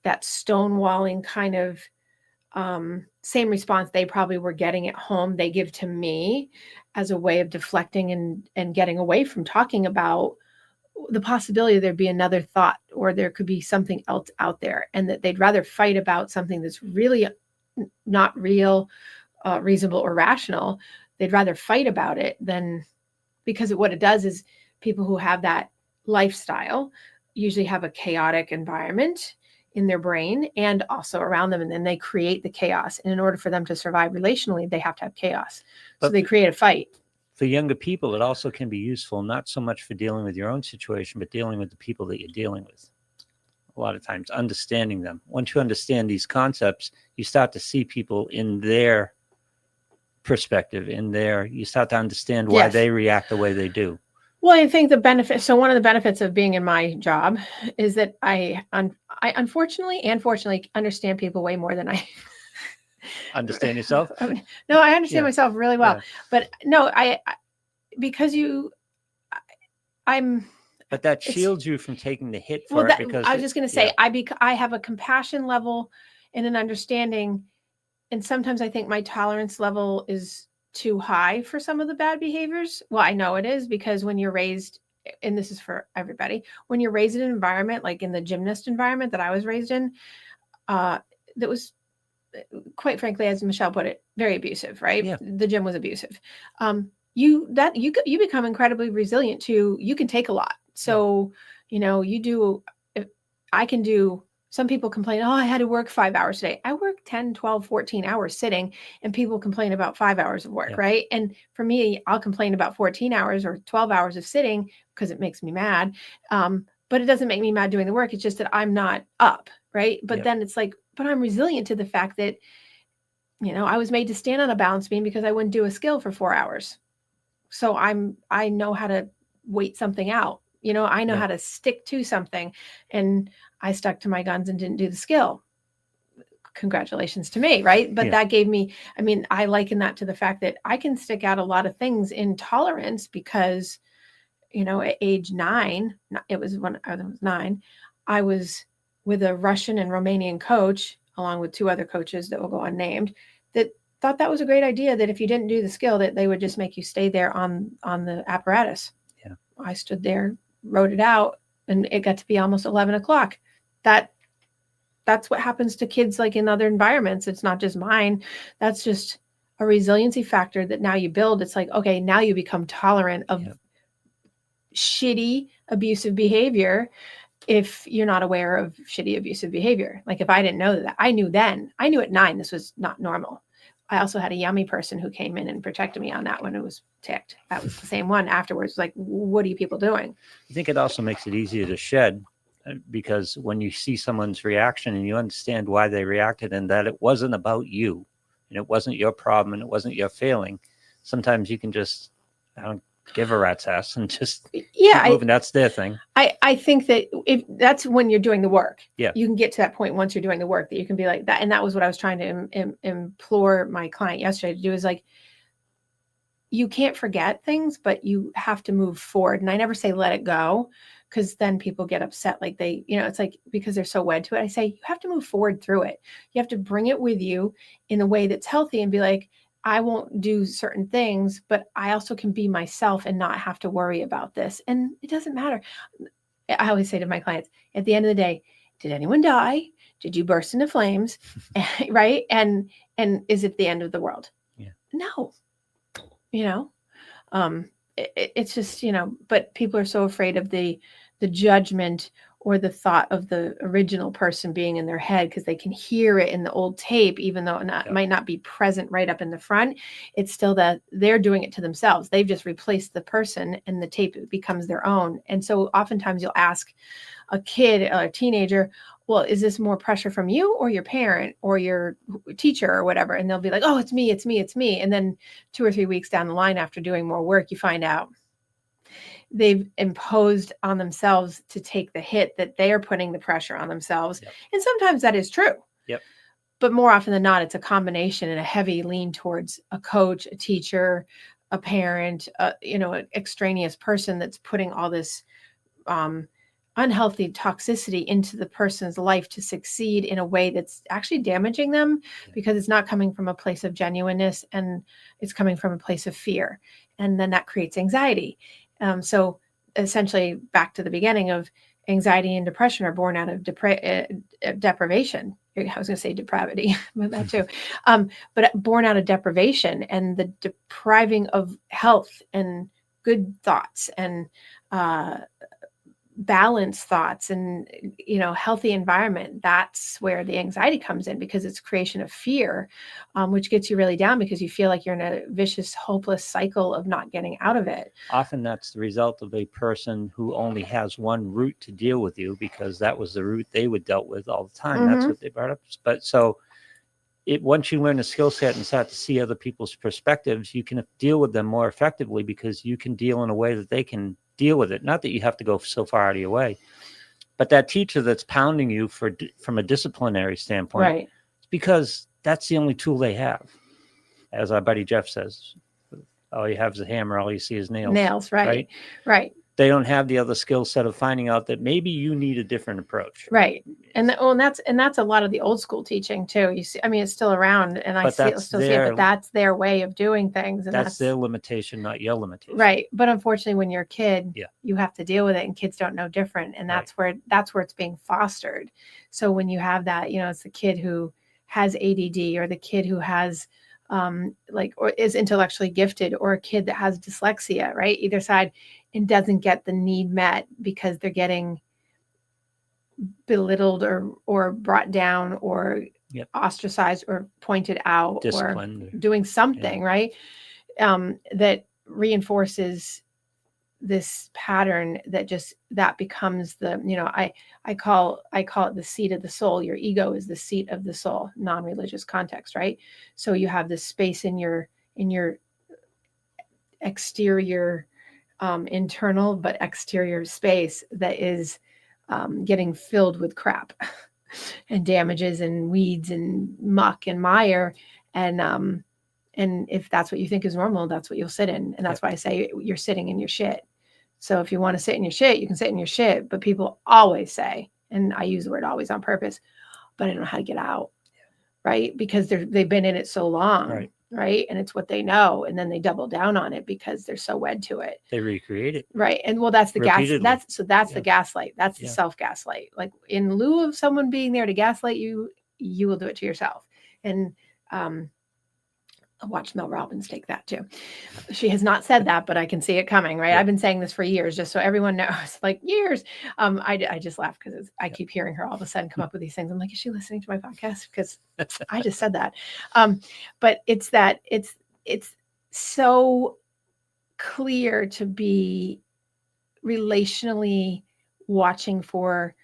that stonewalling kind of same response they probably were getting at home, they give to me as a way of deflecting and getting away from talking about the possibility there'd be another thought, or there could be something else out there, and that they'd rather fight about something that's really not real, reasonable, or rational. They'd rather fight about it than, because what it does is people who have that lifestyle usually have a chaotic environment in their brain and also around them, and then they create the chaos. And in order for them to survive relationally, they have to have chaos. So they create a fight. For younger people, it also can be useful, not so much for dealing with your own situation, but dealing with the people that you're dealing with. A lot of times, understanding them. Once you understand these concepts, you start to see people in their perspective, you start to understand why they react the way they do. Well, I think one of the benefits of being in my job is that I unfortunately and fortunately understand people way more than I understand yourself. No, I understand myself really well, but no, because I'm. But that shields you from taking the hit for it, because I was just going to say, I have a compassion level and an understanding, and sometimes I think my tolerance level is too high for some of the bad behaviors. Well, I know it is, because when you're raised, and this is for everybody, when you're raised in an environment like in the gymnast environment that I was raised in, that was, quite frankly, as Michelle put it, very abusive, right? Yeah. The gym was abusive. You become incredibly resilient to, you can take a lot. So, I can do Some people complain, oh, I had to work 5 hours today. I work 10, 12, 14 hours sitting, and people complain about 5 hours of work, right? And for me, I'll complain about 14 hours or 12 hours of sitting because it makes me mad. But it doesn't make me mad doing the work. It's just that I'm not up, right? But then it's like, but I'm resilient to the fact that, I was made to stand on a balance beam because I wouldn't do a skill for 4 hours. So I know how to wait something out. I know how to stick to something, and I stuck to my guns and didn't do the skill. Congratulations to me, right? But that gave me, I liken that to the fact that I can stick out a lot of things in tolerance because, at age 9, it was when I was 9, I was with a Russian and Romanian coach, along with 2 other coaches that will go unnamed, that thought that was a great idea, that if you didn't do the skill, that they would just make you stay there on the apparatus. Yeah. I stood there, wrote it out, and it got to be almost 11 o'clock. That's what happens to kids like in other environments. It's not just mine. That's just a resiliency factor that now you build. It's like, okay, now you become tolerant of shitty abusive behavior if you're not aware of shitty abusive behavior. Like if I didn't know that, I knew at 9 this was not normal. I also had a yummy person who came in and protected me on that when it was ticked. That was the same one afterwards. Like, what are you people doing? I think it also makes it easier to shed, because when you see someone's reaction and you understand why they reacted and that it wasn't about you and it wasn't your problem and it wasn't your failing, sometimes you can just, I don't give a rat's ass and just keep moving. That's their thing. I think that if that's when you're doing the work, you can get to that point once you're doing the work that you can be like that. And that was what I was trying to implore my client yesterday to do, is like, you can't forget things, but you have to move forward. And I never say let it go, because then people get upset. Like it's like, because they're so wed to it. I say, you have to move forward through it. You have to bring it with you in a way that's healthy and be like, I won't do certain things, but I also can be myself and not have to worry about this. And it doesn't matter. I always say to my clients, at the end of the day, did anyone die? Did you burst into flames? Right? And is it the end of the world? Yeah. No. It's just, but people are so afraid of the judgment or the thought of the original person being in their head, because they can hear it in the old tape, even though it might not be present right up in the front. It's still that they're doing it to themselves. They've just replaced the person, and the tape becomes their own. And so oftentimes you'll ask a kid or a teenager, well, is this more pressure from you or your parent or your teacher or whatever? And they'll be like, oh, it's me, it's me, it's me. And then 2 or 3 weeks down the line, after doing more work, you find out they've imposed on themselves to take the hit, that they are putting the pressure on themselves. Yep. And sometimes that is true. Yep. But more often than not, it's a combination and a heavy lean towards a coach, a teacher, a parent, an extraneous person that's putting all this unhealthy toxicity into the person's life to succeed in a way that's actually damaging them, because it's not coming from a place of genuineness, and it's coming from a place of fear. And then that creates anxiety. So essentially, back to the beginning of anxiety and depression are born out of deprivation. I was going to say depravity, but that too. But born out of deprivation and the depriving of health and good thoughts and balanced thoughts and, healthy environment. That's where the anxiety comes in, because it's creation of fear, which gets you really down because you feel like you're in a vicious, hopeless cycle of not getting out of it. Often that's the result of a person who only has one route to deal with you, because that was the route they were dealt with all the time. Mm-hmm. That's what they brought up. But so once you learn a skill set and start to see other people's perspectives, you can deal with them more effectively, because you can deal in a way that they can deal with it. Not that you have to go so far out of your way, but that teacher that's pounding you from a disciplinary standpoint, right? It's because that's the only tool they have. As our buddy Jeff says, all you have is a hammer, all you see is nails. Right. They don't have the other skill set of finding out that maybe you need a different approach. Right. And that's a lot of the old school teaching too. You see, it's still around, and I still see it, but that's their way of doing things. And that's their limitation, not your limitation. Right. But unfortunately, when you're a kid, you have to deal with it, and kids don't know different. And that's where it's being fostered. So when you have that, it's the kid who has ADD, or the kid who has or is intellectually gifted, or a kid that has dyslexia, right? Either side, and doesn't get the need met because they're getting belittled or brought down or Yep. ostracized or pointed out Disciplined or doing something, right? That reinforces this pattern that becomes the, I call it the seat of the soul. Your ego is the seat of the soul, non-religious context, right? So you have this space in your exterior, internal but exterior space that is getting filled with crap and damages and weeds and muck and mire, and if that's what you think is normal, that's what you'll sit in. And that's why I say you're sitting in your shit. So if you want to sit in your shit, you can sit in your shit. But people always say, and I use the word always on purpose, but I don't know how to get out, right? Because they've been in it so long, right? And it's what they know, and then they double down on it because they're so wed to it. They recreate it, right? And well, that's the repeatedly. that's the gaslight. That's the self-gaslight. Like in lieu of someone being there to gaslight you, you will do it to yourself. And watch Mel Robbins take that too. She has not said that, but I can see it coming, right? I've been saying this for years, just so everyone knows, like years. I just laugh because I keep hearing her all of a sudden come up with these things. I'm like, is she listening to my podcast? Because I just said that. But it's that it's so clear to be relationally watching for,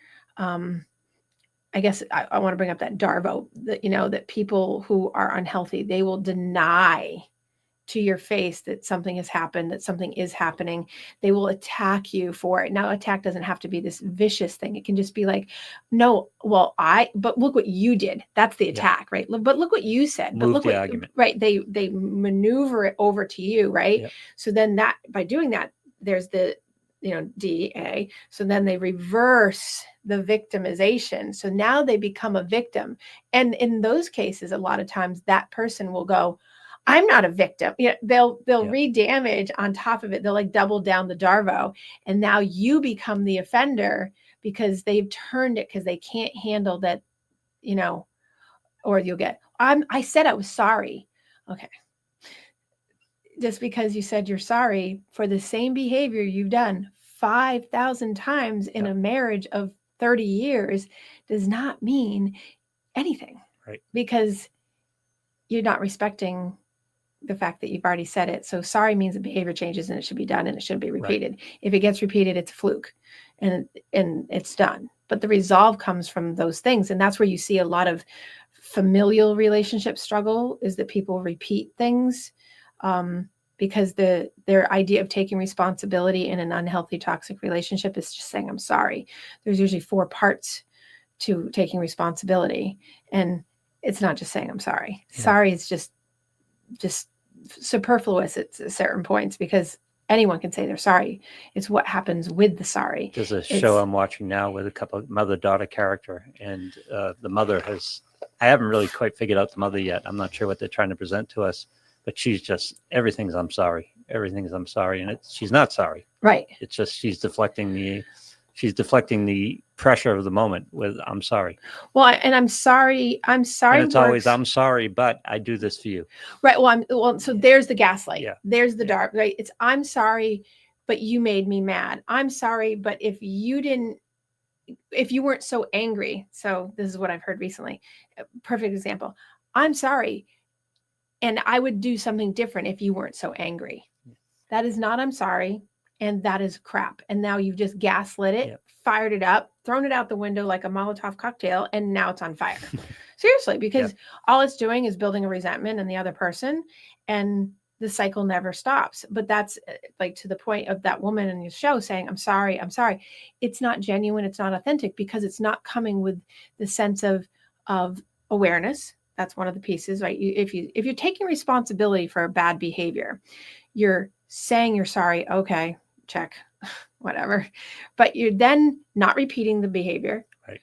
I guess I want to bring up that Darvo, that, that people who are unhealthy, they will deny to your face that something has happened, that something is happening. They will attack you for it. Now, attack doesn't have to be this vicious thing. It can just be like, no, well, but look what you did. That's the attack, right? But look what you said. Move but look the what, argument. Right. They maneuver it over to you, right? Yep. So then by doing that, there's the, DA. So then they reverse the victimization. So now they become a victim. And in those cases, a lot of times that person will go, I'm not a victim. They'll re-damage on top of it. They'll like double down the Darvo. And now you become the offender because they've turned it because they can't handle that, or you'll get, I said I was sorry. Okay. Just because you said you're sorry for the same behavior you've done 5,000 times in a marriage of 30 years does not mean anything. Right. Because you're not respecting the fact that you've already said it. So sorry means the behavior changes and it should be done and it shouldn't be repeated. Right. If it gets repeated, it's a fluke and it's done. But the resolve comes from those things. And that's where you see a lot of familial relationship struggle, is that people repeat things. Because their idea of taking responsibility in an unhealthy, toxic relationship is just saying, I'm sorry. There's usually 4 parts to taking responsibility. And it's not just saying, I'm sorry. Yeah. Sorry is just superfluous at certain points, because anyone can say they're sorry. It's what happens with the sorry. There's a show I'm watching now with a couple of mother-daughter character, and the mother I haven't really quite figured out the mother yet. I'm not sure what they're trying to present to us. But she's just, everything's I'm sorry. Everything's I'm sorry. And she's not sorry. Right. It's just she's deflecting the pressure of the moment with I'm sorry. Well, and I'm sorry. And it's always I'm sorry, but I do this for you. Right. So there's the gaslight. Yeah. There's the dark, right? It's I'm sorry, but you made me mad. I'm sorry, but if you weren't so angry. So this is what I've heard recently. Perfect example. I'm sorry. And I would do something different if you weren't so angry. That is not I'm sorry. And that is crap. And now you've just gaslit it, fired it up, thrown it out the window like a Molotov cocktail, and now it's on fire. Seriously, because all it's doing is building a resentment in the other person, and the cycle never stops. But that's like to the point of that woman in your show saying, I'm sorry, I'm sorry. It's not genuine. It's not authentic, because it's not coming with the sense of awareness. That's one of the pieces, right? If you're taking responsibility for a bad behavior, you're saying you're sorry. Okay, check, whatever. But you're then not repeating the behavior. Right.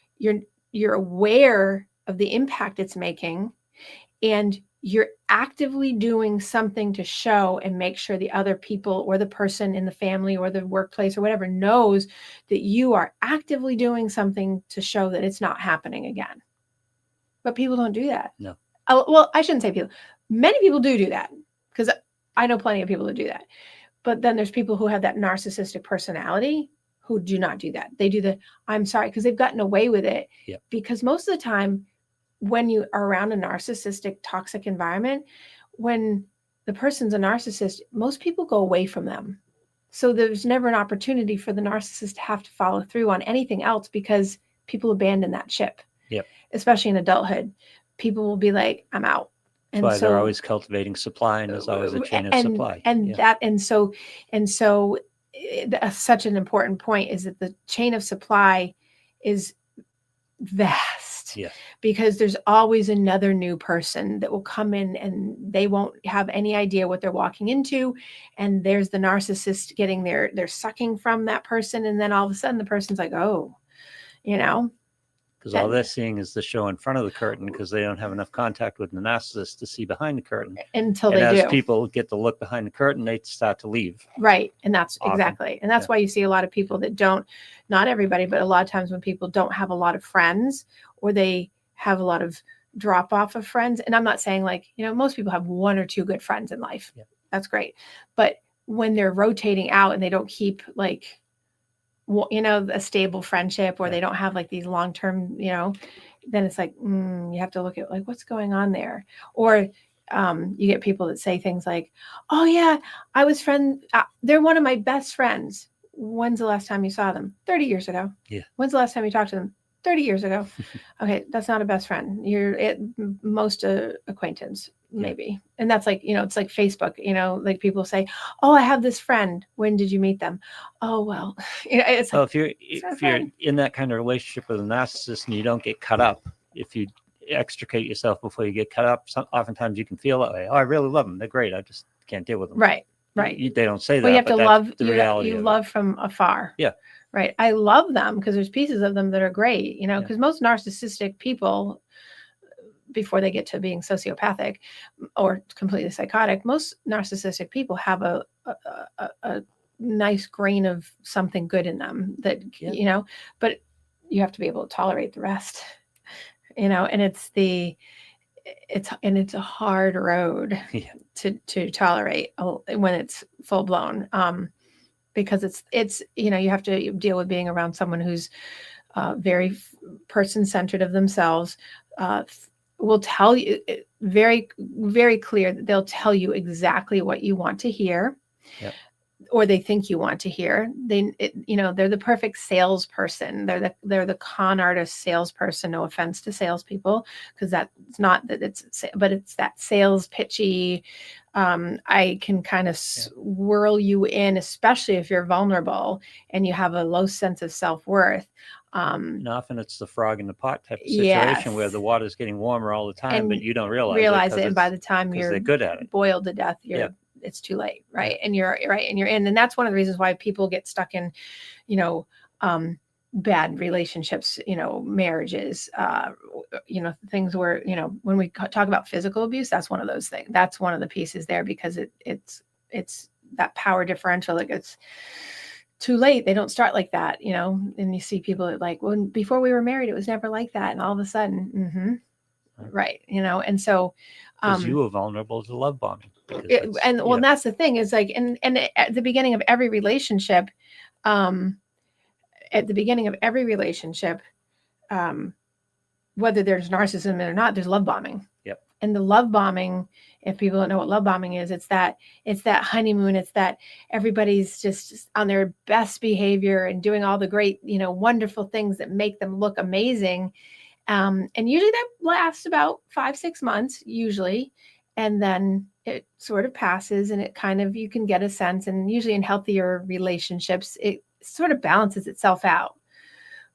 You're aware of the impact it's making, and you're actively doing something to show and make sure the other people or the person in the family or the workplace or whatever knows that you are actively doing something to show that it's not happening again. But people don't do that. No. Well, I shouldn't say people. Many people do that, because I know plenty of people who do that. But then there's people who have that narcissistic personality who do not do that. They do the I'm sorry, because they've gotten away with it. Yep. Because most of the time when you are around a narcissistic, toxic environment, when the person's a narcissist, most people go away from them. So there's never an opportunity for the narcissist to have to follow through on anything else because people abandon that ship. Yep. Especially in adulthood. People will be like, I'm out. That's why they're always cultivating supply, and there's always a chain of supply. So such an important point is that the chain of supply is vast. Yeah. Because there's always another new person that will come in and they won't have any idea what they're walking into. And there's the narcissist getting they're sucking from that person. And then all of a sudden the person's like, oh, because all they're seeing is the show in front of the curtain because they don't have enough contact with the narcissist to see behind the curtain. Until they do. As people get to look behind the curtain, they start to leave. Right. And that's often. Exactly. And that's why you see a lot of people that don't, not everybody, but a lot of times when people don't have a lot of friends or they have a lot of drop off of friends. And I'm not saying most people have one or two good friends in life. Yeah. That's great. But when they're rotating out and they don't keep a stable friendship or they don't have these long-term, then it's you have to look at what's going on there. Or you get people that say things like, oh yeah, I was they're one of my best friends. When's the last time you saw them? 30 years ago. Yeah. When's the last time you talked to them? 30 years ago. Okay. That's not a best friend. You're at most acquaintance, maybe. Yeah. And that's it's like Facebook, people say, oh, I have this friend. When did you meet them? Oh, well, it's if you're in that kind of relationship with a narcissist and you don't get cut up, if you extricate yourself before you get cut up, oftentimes you can feel that way. Oh, I really love them. They're great. I just can't deal with them. Right. They don't say that. Well, you have to love the reality. You love from afar. Yeah. Right. I love them because there's pieces of them that are great, because most narcissistic people, before they get to being sociopathic or completely psychotic, most narcissistic people have a nice grain of something good in them that, but you have to be able to tolerate the rest, and it's a hard road to tolerate when it's full blown. Because it's you have to deal with being around someone who's very person-centered of themselves, will tell you very, very clear that they'll tell you exactly what you want to hear. Yep. Or they think you want to hear. They're the perfect salesperson. They're the con artist salesperson. No offense to salespeople, because that's not that but it's that sales pitchy. I can kind of swirl you in, especially if you're vulnerable and you have a low sense of self-worth. And often it's the frog in the pot type of situation where the water's getting warmer all the time, but you don't realize it. And by the time you're good at it, boiled to death, it's too late. Right. Yeah. And you're right. And you're in, and that's one of the reasons why people get stuck in, bad relationships, marriages, things where, when we talk about physical abuse, that's one of those things. That's one of the pieces there, because it's that power differential. It's too late. They don't start like that, and you see people that well, before we were married, it was never like that. And all of a sudden, right. And so, because you were vulnerable to love bombing. And that's the thing is and at the beginning of every relationship, whether there's narcissism or not, there's love bombing. Yep. And the love bombing, if people don't know what love bombing is, it's that honeymoon. It's that everybody's just on their best behavior and doing all the great, wonderful things that make them look amazing. And usually that lasts about 5-6 months, usually. And then it sort of passes, and it kind of, you can get a sense, and usually in healthier relationships, it sort of balances itself out.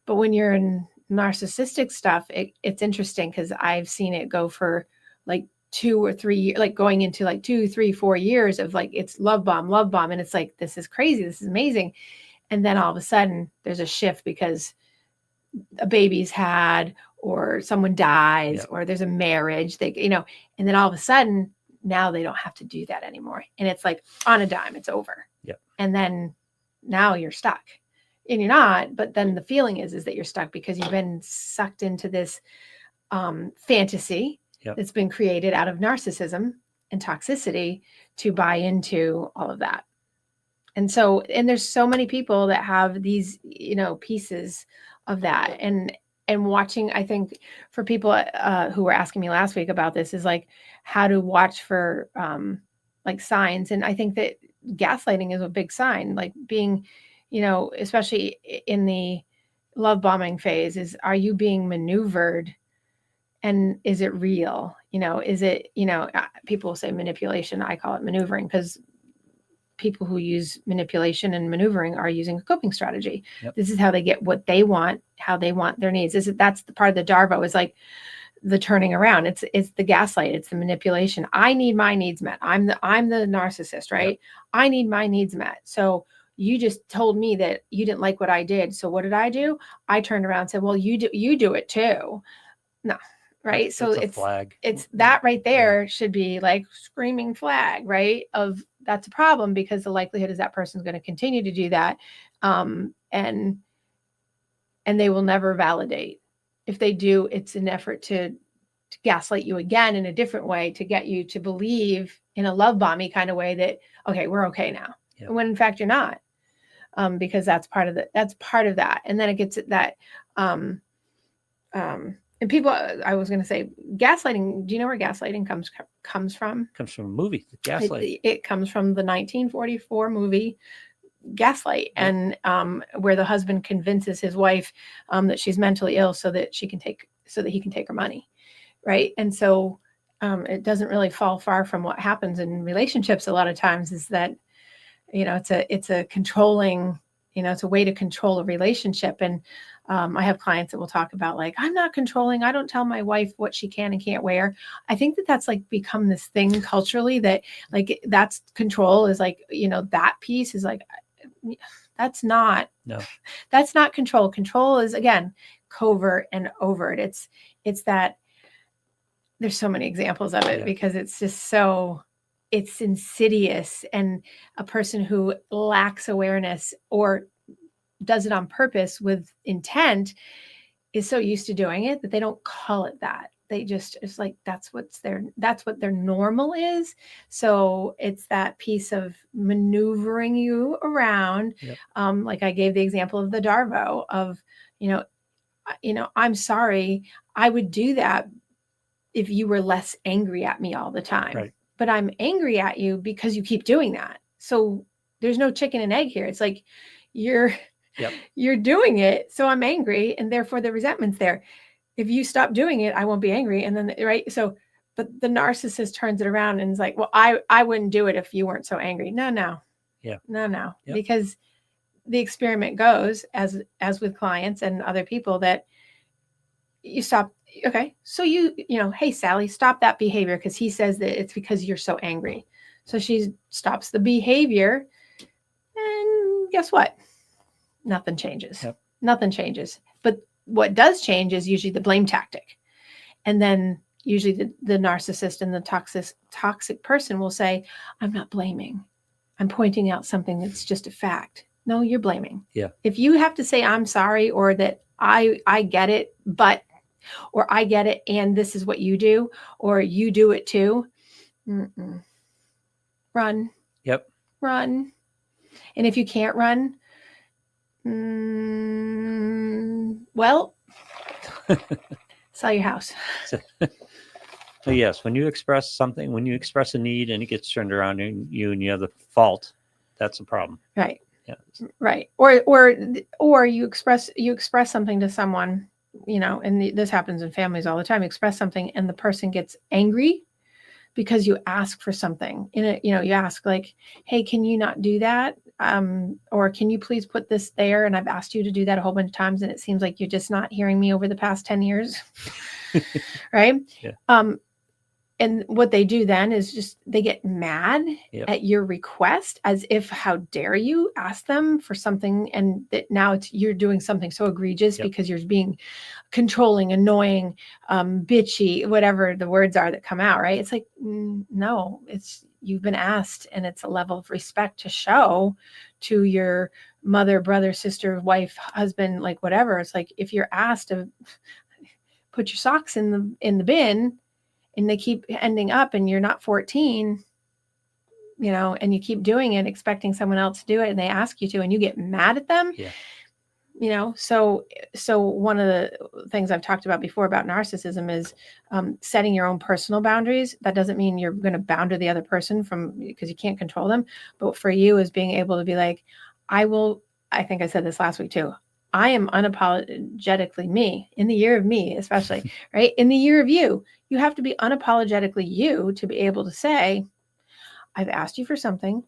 But when you're in narcissistic stuff, it's interesting, because I've seen it go for 2 or 3 years, going into 2, 3, 4 years of it's love bomb. And it's this is crazy. This is amazing. And then all of a sudden there's a shift because a baby's had, or someone dies, or there's a marriage, and then all of a sudden now they don't have to do that anymore. And it's on a dime, it's over. Yep. And then now you're stuck, and you're not, but then the feeling is that you're stuck because you've been sucked into this fantasy that's been created out of narcissism and toxicity to buy into all of that. And so, and there's so many people that have these, pieces of that. And watching, I think for people who were asking me last week about this is like how to watch for like signs. And I think that gaslighting is a big sign, like being, especially in the love bombing phase, is, are you being maneuvered? And is it real? Is it, people say manipulation. I call it maneuvering, because people who use manipulation and maneuvering are using a coping strategy. Yep. This is how they get what they want, how they want their needs. That's the part of the Darvo, is like the turning around. It's the gaslight. It's the manipulation. I need my needs met. I'm the narcissist, right? Yep. I need my needs met. So you just told me that you didn't like what I did. So what did I do? I turned around and said, well, you do it too. No. Right. So it's flag. It's that right there should be like screaming flag, right? Of that's a problem, because the likelihood is that person's going to continue to do that. And they will never validate. If they do, it's an effort to gaslight you again in a different way, to get you to believe in a love bomby kind of way that, okay, we're okay now. Yep. When in fact you're not. Because that's part of that. And then it gets at that, and people, I was going to say, gaslighting. Do you know where gaslighting comes from? Comes from a movie, Gaslight. It comes from the 1944 movie Gaslight, and where the husband convinces his wife that she's mentally ill so that he can take her money, right? And so it doesn't really fall far from what happens in relationships a lot of times. Is that it's a controlling, it's a way to control a relationship. And I have clients that will talk about, like, I'm not controlling. I don't tell my wife what she can and can't wear. I think that that's like become this thing culturally that, like, that's control, is like, that piece is like, that's not control. Control is, again, covert and overt. It's that there's so many examples of it because it's just so, it's insidious, and a person who lacks awareness or does it on purpose with intent is so used to doing it that they don't call it that. They just, it's like, that's what their normal is. So it's that piece of maneuvering you around. Yep. Like I gave the example of the Darvo of, I'm sorry, I would do that if you were less angry at me all the time. Right. But I'm angry at you because you keep doing that. So there's no chicken and egg here. It's like you're doing it. So I'm angry, and therefore the resentment's there. If you stop doing it, I won't be angry. And then, right. So, but the narcissist turns it around and is like, well, I wouldn't do it if you weren't so angry. No. Yeah. No. Yep. Because the experiment goes as with clients and other people, that you stop. Okay. So hey, Sally, stop that behavior, because he says that it's because you're so angry. So she stops the behavior, and guess what? Nothing changes. Yep. Nothing changes. But what does change is usually the blame tactic. And then usually the narcissist and the toxic person will say, I'm not blaming. I'm pointing out something that's just a fact. No, you're blaming. Yeah. If you have to say, I'm sorry, or that I get it, but, or I get it, and this is what you do, or you do it too. Run. Yep. Run. And if you can't run, well, sell your house. So yes, when you express something, when you express a need and it gets turned around on you and you have the fault, that's a problem. Right. Yeah. Right. Or you express something to someone, and this happens in families all the time. You express something and the person gets angry because you ask for something. You ask, like, hey, can you not do that? Or can you please put this there? And I've asked you to do that a whole bunch of times, and it seems like you're just not hearing me over the past 10 years. Right. Yeah. And what they do then is just, they get mad at your request, as if, how dare you ask them for something, and that now you're doing something so egregious because you're being controlling, annoying, bitchy, whatever the words are that come out, right? It's like, no, you've been asked, and it's a level of respect to show to your mother, brother, sister, wife, husband, like whatever. It's like, if you're asked to put your socks in the bin, and they keep ending up, and you're not 14, and you keep doing it, expecting someone else to do it, and they ask you to, and you get mad at them. Yeah. So one of the things I've talked about before about narcissism is setting your own personal boundaries. That doesn't mean you're going to boundary the other person because you can't control them. But for you is being able to be like, I think I said this last week too. I am unapologetically me in the year of me, especially, right? In the year of you, you have to be unapologetically you to be able to say, I've asked you for something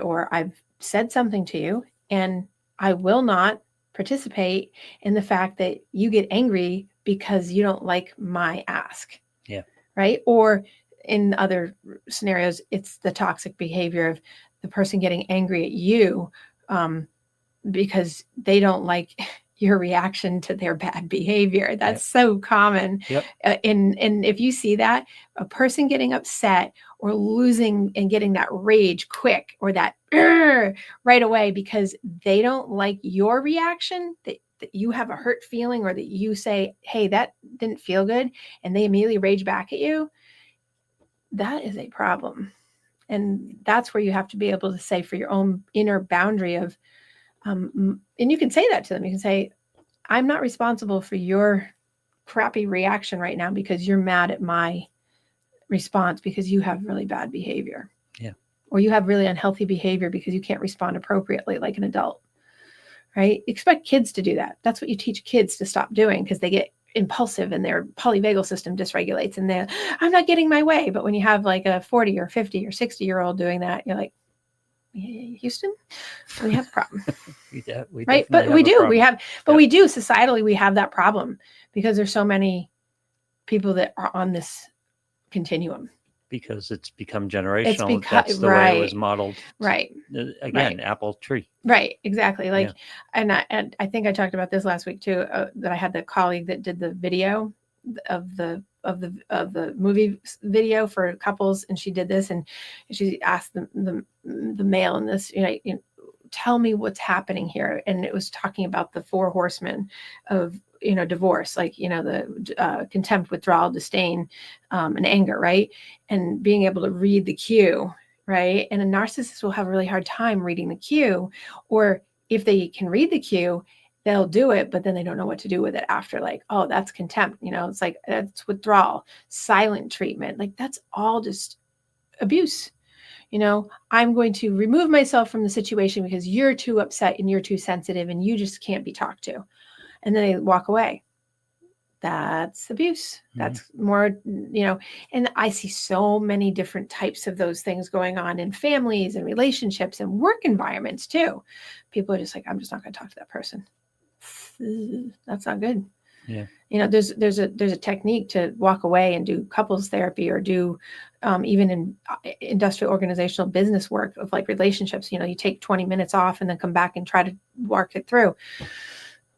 or I've said something to you, and I will not participate in the fact that you get angry because you don't like my ask. Yeah. Right. Or in other scenarios, it's the toxic behavior of the person getting angry at you because they don't like your reaction to their bad behavior. That's so common. Yep. And if you see that, a person getting upset or losing and getting that rage quick or that right away because they don't like your reaction, that you have a hurt feeling or that you say, hey, that didn't feel good, and they immediately rage back at you, that is a problem. And that's where you have to be able to say for your own inner boundary of, and you can say that to them. You can say, I'm not responsible for your crappy reaction right now because you're mad at my response because you have really bad behavior. Yeah. Or you have really unhealthy behavior because you can't respond appropriately like an adult, right? Expect kids to do that. That's what you teach kids to stop doing because they get impulsive and their polyvagal system dysregulates and I'm not getting my way. But when you have like a 40 or 50 or 60-year-old doing that, you're like, Houston, we have a problem. we right. But we do. We have, but we do societally, we have that problem because there's so many people that are on this continuum. Because it's become generational. That's the way it was modeled. Right. Again, apple tree. Right. Exactly. Like, and I think I talked about this last week too, that I had the colleague that did the video of the movie video for couples, and she did this, and she asked the male in this, tell me what's happening here, and it was talking about the 4 horsemen of divorce, like the contempt, withdrawal, disdain, and anger, right? And being able to read the cue, right? And a narcissist will have a really hard time reading the cue, or if they can read the cue, they'll do it, but then they don't know what to do with it after. Like, oh, that's contempt. It's like, that's withdrawal, silent treatment. Like, that's all just abuse. I'm going to remove myself from the situation because you're too upset and you're too sensitive and you just can't be talked to. And then they walk away. That's abuse. That's more, and I see so many different types of those things going on in families and relationships and work environments too. People are just like, I'm just not going to talk to that person. That's not good. Yeah. There's a technique to walk away and do couples therapy or do even in industrial organizational business work of like relationships. You take 20 minutes off and then come back and try to work it through.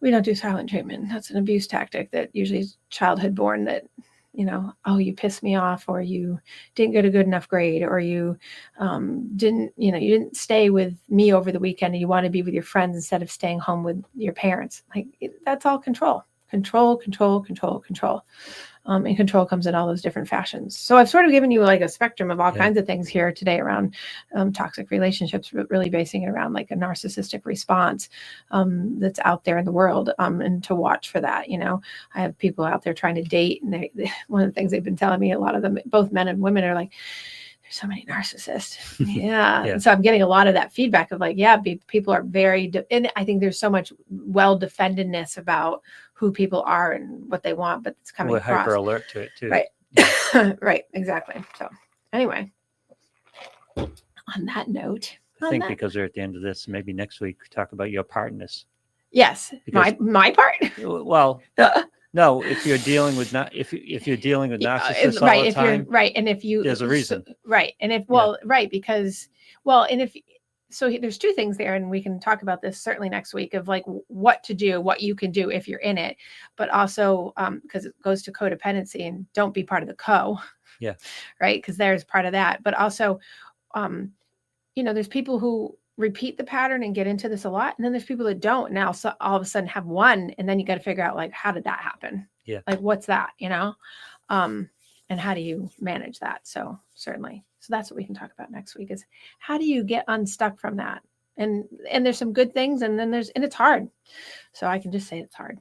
We don't do silent treatment. That's an abuse tactic that usually is childhood born that, oh, you pissed me off, or you didn't get a good enough grade, or you you didn't stay with me over the weekend and you want to be with your friends instead of staying home with your parents. Like, that's all control. Control. And control comes in all those different fashions. So I've sort of given you like a spectrum of all kinds of things here today around toxic relationships, but really basing it around like a narcissistic response that's out there in the world, and to watch for that. I have people out there trying to date, and they one of the things they've been telling me, a lot of them, both men and women, are like, there's so many narcissists. And so I'm getting a lot of that feedback of like, people are very, and I think there's so much well-defendedness about who people are and what they want, but it's coming across. We're hyper alert to it too. Right. Right. Exactly. So anyway, on that note, I think because we're at the end of this, maybe next week we talk about your partness. Yes. Because, my part. Well, no, if you're dealing with if you're dealing with narcissists all the time, and if you, there's a reason, and if because and if so, there's 2 things there, and we can talk about this certainly next week of like what to do, what you can do if you're in it, but also because it goes to codependency, and don't be part of the right, because there's part of that, but also there's people who repeat the pattern and get into this a lot, and then there's people that don't now, so all of a sudden have one, and then you got to figure out like, how did that happen? Like, what's that? and how do you manage that? So certainly. So that's what we can talk about next week, is how do you get unstuck from that? And there's some good things, and then it's hard. So I can just say it's hard.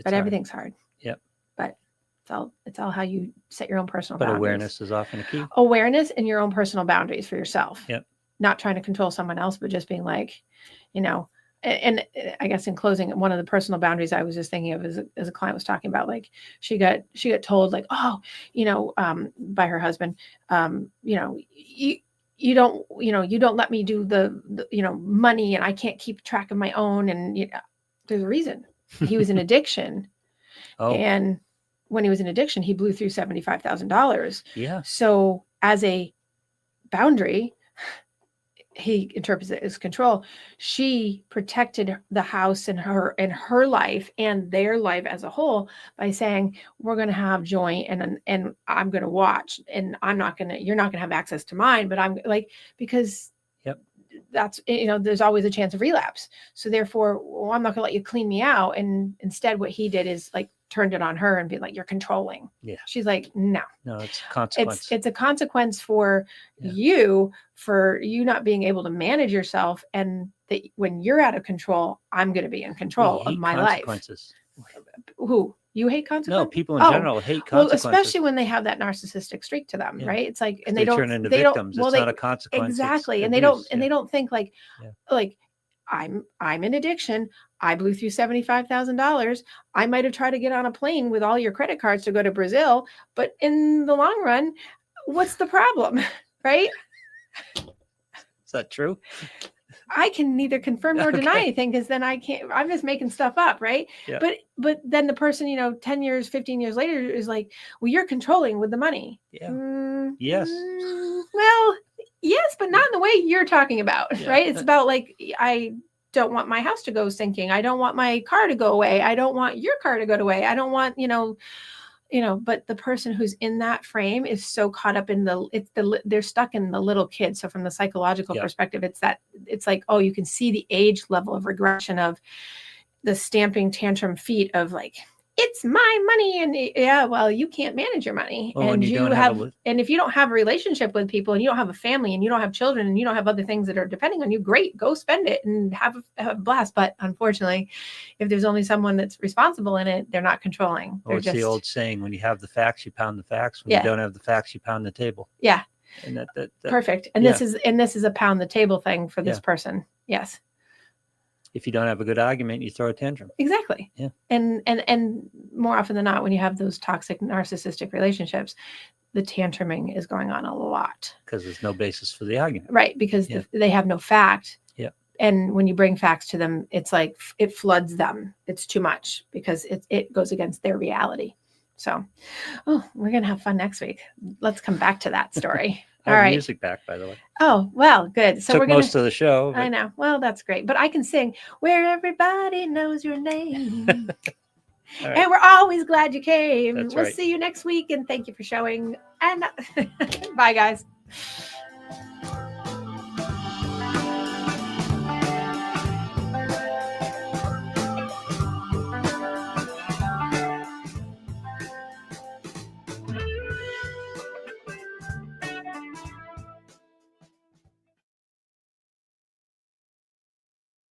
Everything's hard. Yep. But it's all how you set your own personal But boundaries. awareness is often a key. Awareness and your own personal boundaries for yourself. Yep. Not trying to control someone else, but just being like, and I guess in closing, one of the personal boundaries I was just thinking of as a client was talking about, like she got told, like, oh, by her husband, you don't let me do the money, and I can't keep track of my own. And there's a reason. He was in addiction. And when he was in addiction, he blew through $75,000. Yeah. So as a boundary, he interprets it as control. She protected the house and her life and their life as a whole by saying, we're going to have joy, and I'm going to watch, and you're not going to have access to mine, but I'm like, because that's, there's always a chance of relapse. So therefore, I'm not going to let you clean me out. And instead what he did is like turned it on her and be like, you're controlling. Yeah. She's like, no, it's a consequence. It's a consequence for you not being able to manage yourself. And that when you're out of control, I'm going to be in control of my life. Who? You hate consequences? No, people in general hate consequences. Well, especially when they have that narcissistic streak to them, right? It's like, and they don't turn into victims. It's not a consequence. Exactly. And abuse. they don't think like I'm in addiction. I blew through $75,000. I might have tried to get on a plane with all your credit cards to go to Brazil, but in the long run, what's the problem? Right? Is that true? I can neither confirm nor deny anything, because then I'm just making stuff up. Right. Yeah. But then the person, 10 years, 15 years later is like, well, you're controlling with the money. Yeah. Yes. Well, yes, but not in the way you're talking about. Yeah. Right. It's about like, I don't want my house to go sinking. I don't want my car to go away. I don't want your car to go away. I don't want, but the person who's in that frame is so caught up in they're stuck in the little kid. So from the psychological perspective, it's like, oh, you can see the age level of regression of the stamping tantrum feet of like, it's my money. And well, you can't manage your money. Well, and and if you don't have a relationship with people, and you don't have a family, and you don't have children, and you don't have other things that are depending on you, great, go spend it and have a blast. But unfortunately, if there's only someone that's responsible in it, they're not controlling. It's the old saying, when you have the facts, you pound the facts. When you don't have the facts, you pound the table. Yeah. And that perfect. And this is a pound the table thing for this person. Yes. If you don't have a good argument, you throw a tantrum. Exactly. Yeah. And more often than not, when you have those toxic narcissistic relationships, the tantruming is going on a lot. Because there's no basis for the argument. Right. Because they have no fact. Yeah. And when you bring facts to them, it's like it floods them. It's too much because it goes against their reality. So, we're going to have fun next week. Let's come back to that story. All right. Music back, by the way. Oh, well, good. So we're going most of the show. But... I know. Well, that's great. But I can sing Where Everybody Knows Your Name. Right. And we're always glad you came. We'll see you next week. And thank you for showing. And bye, guys.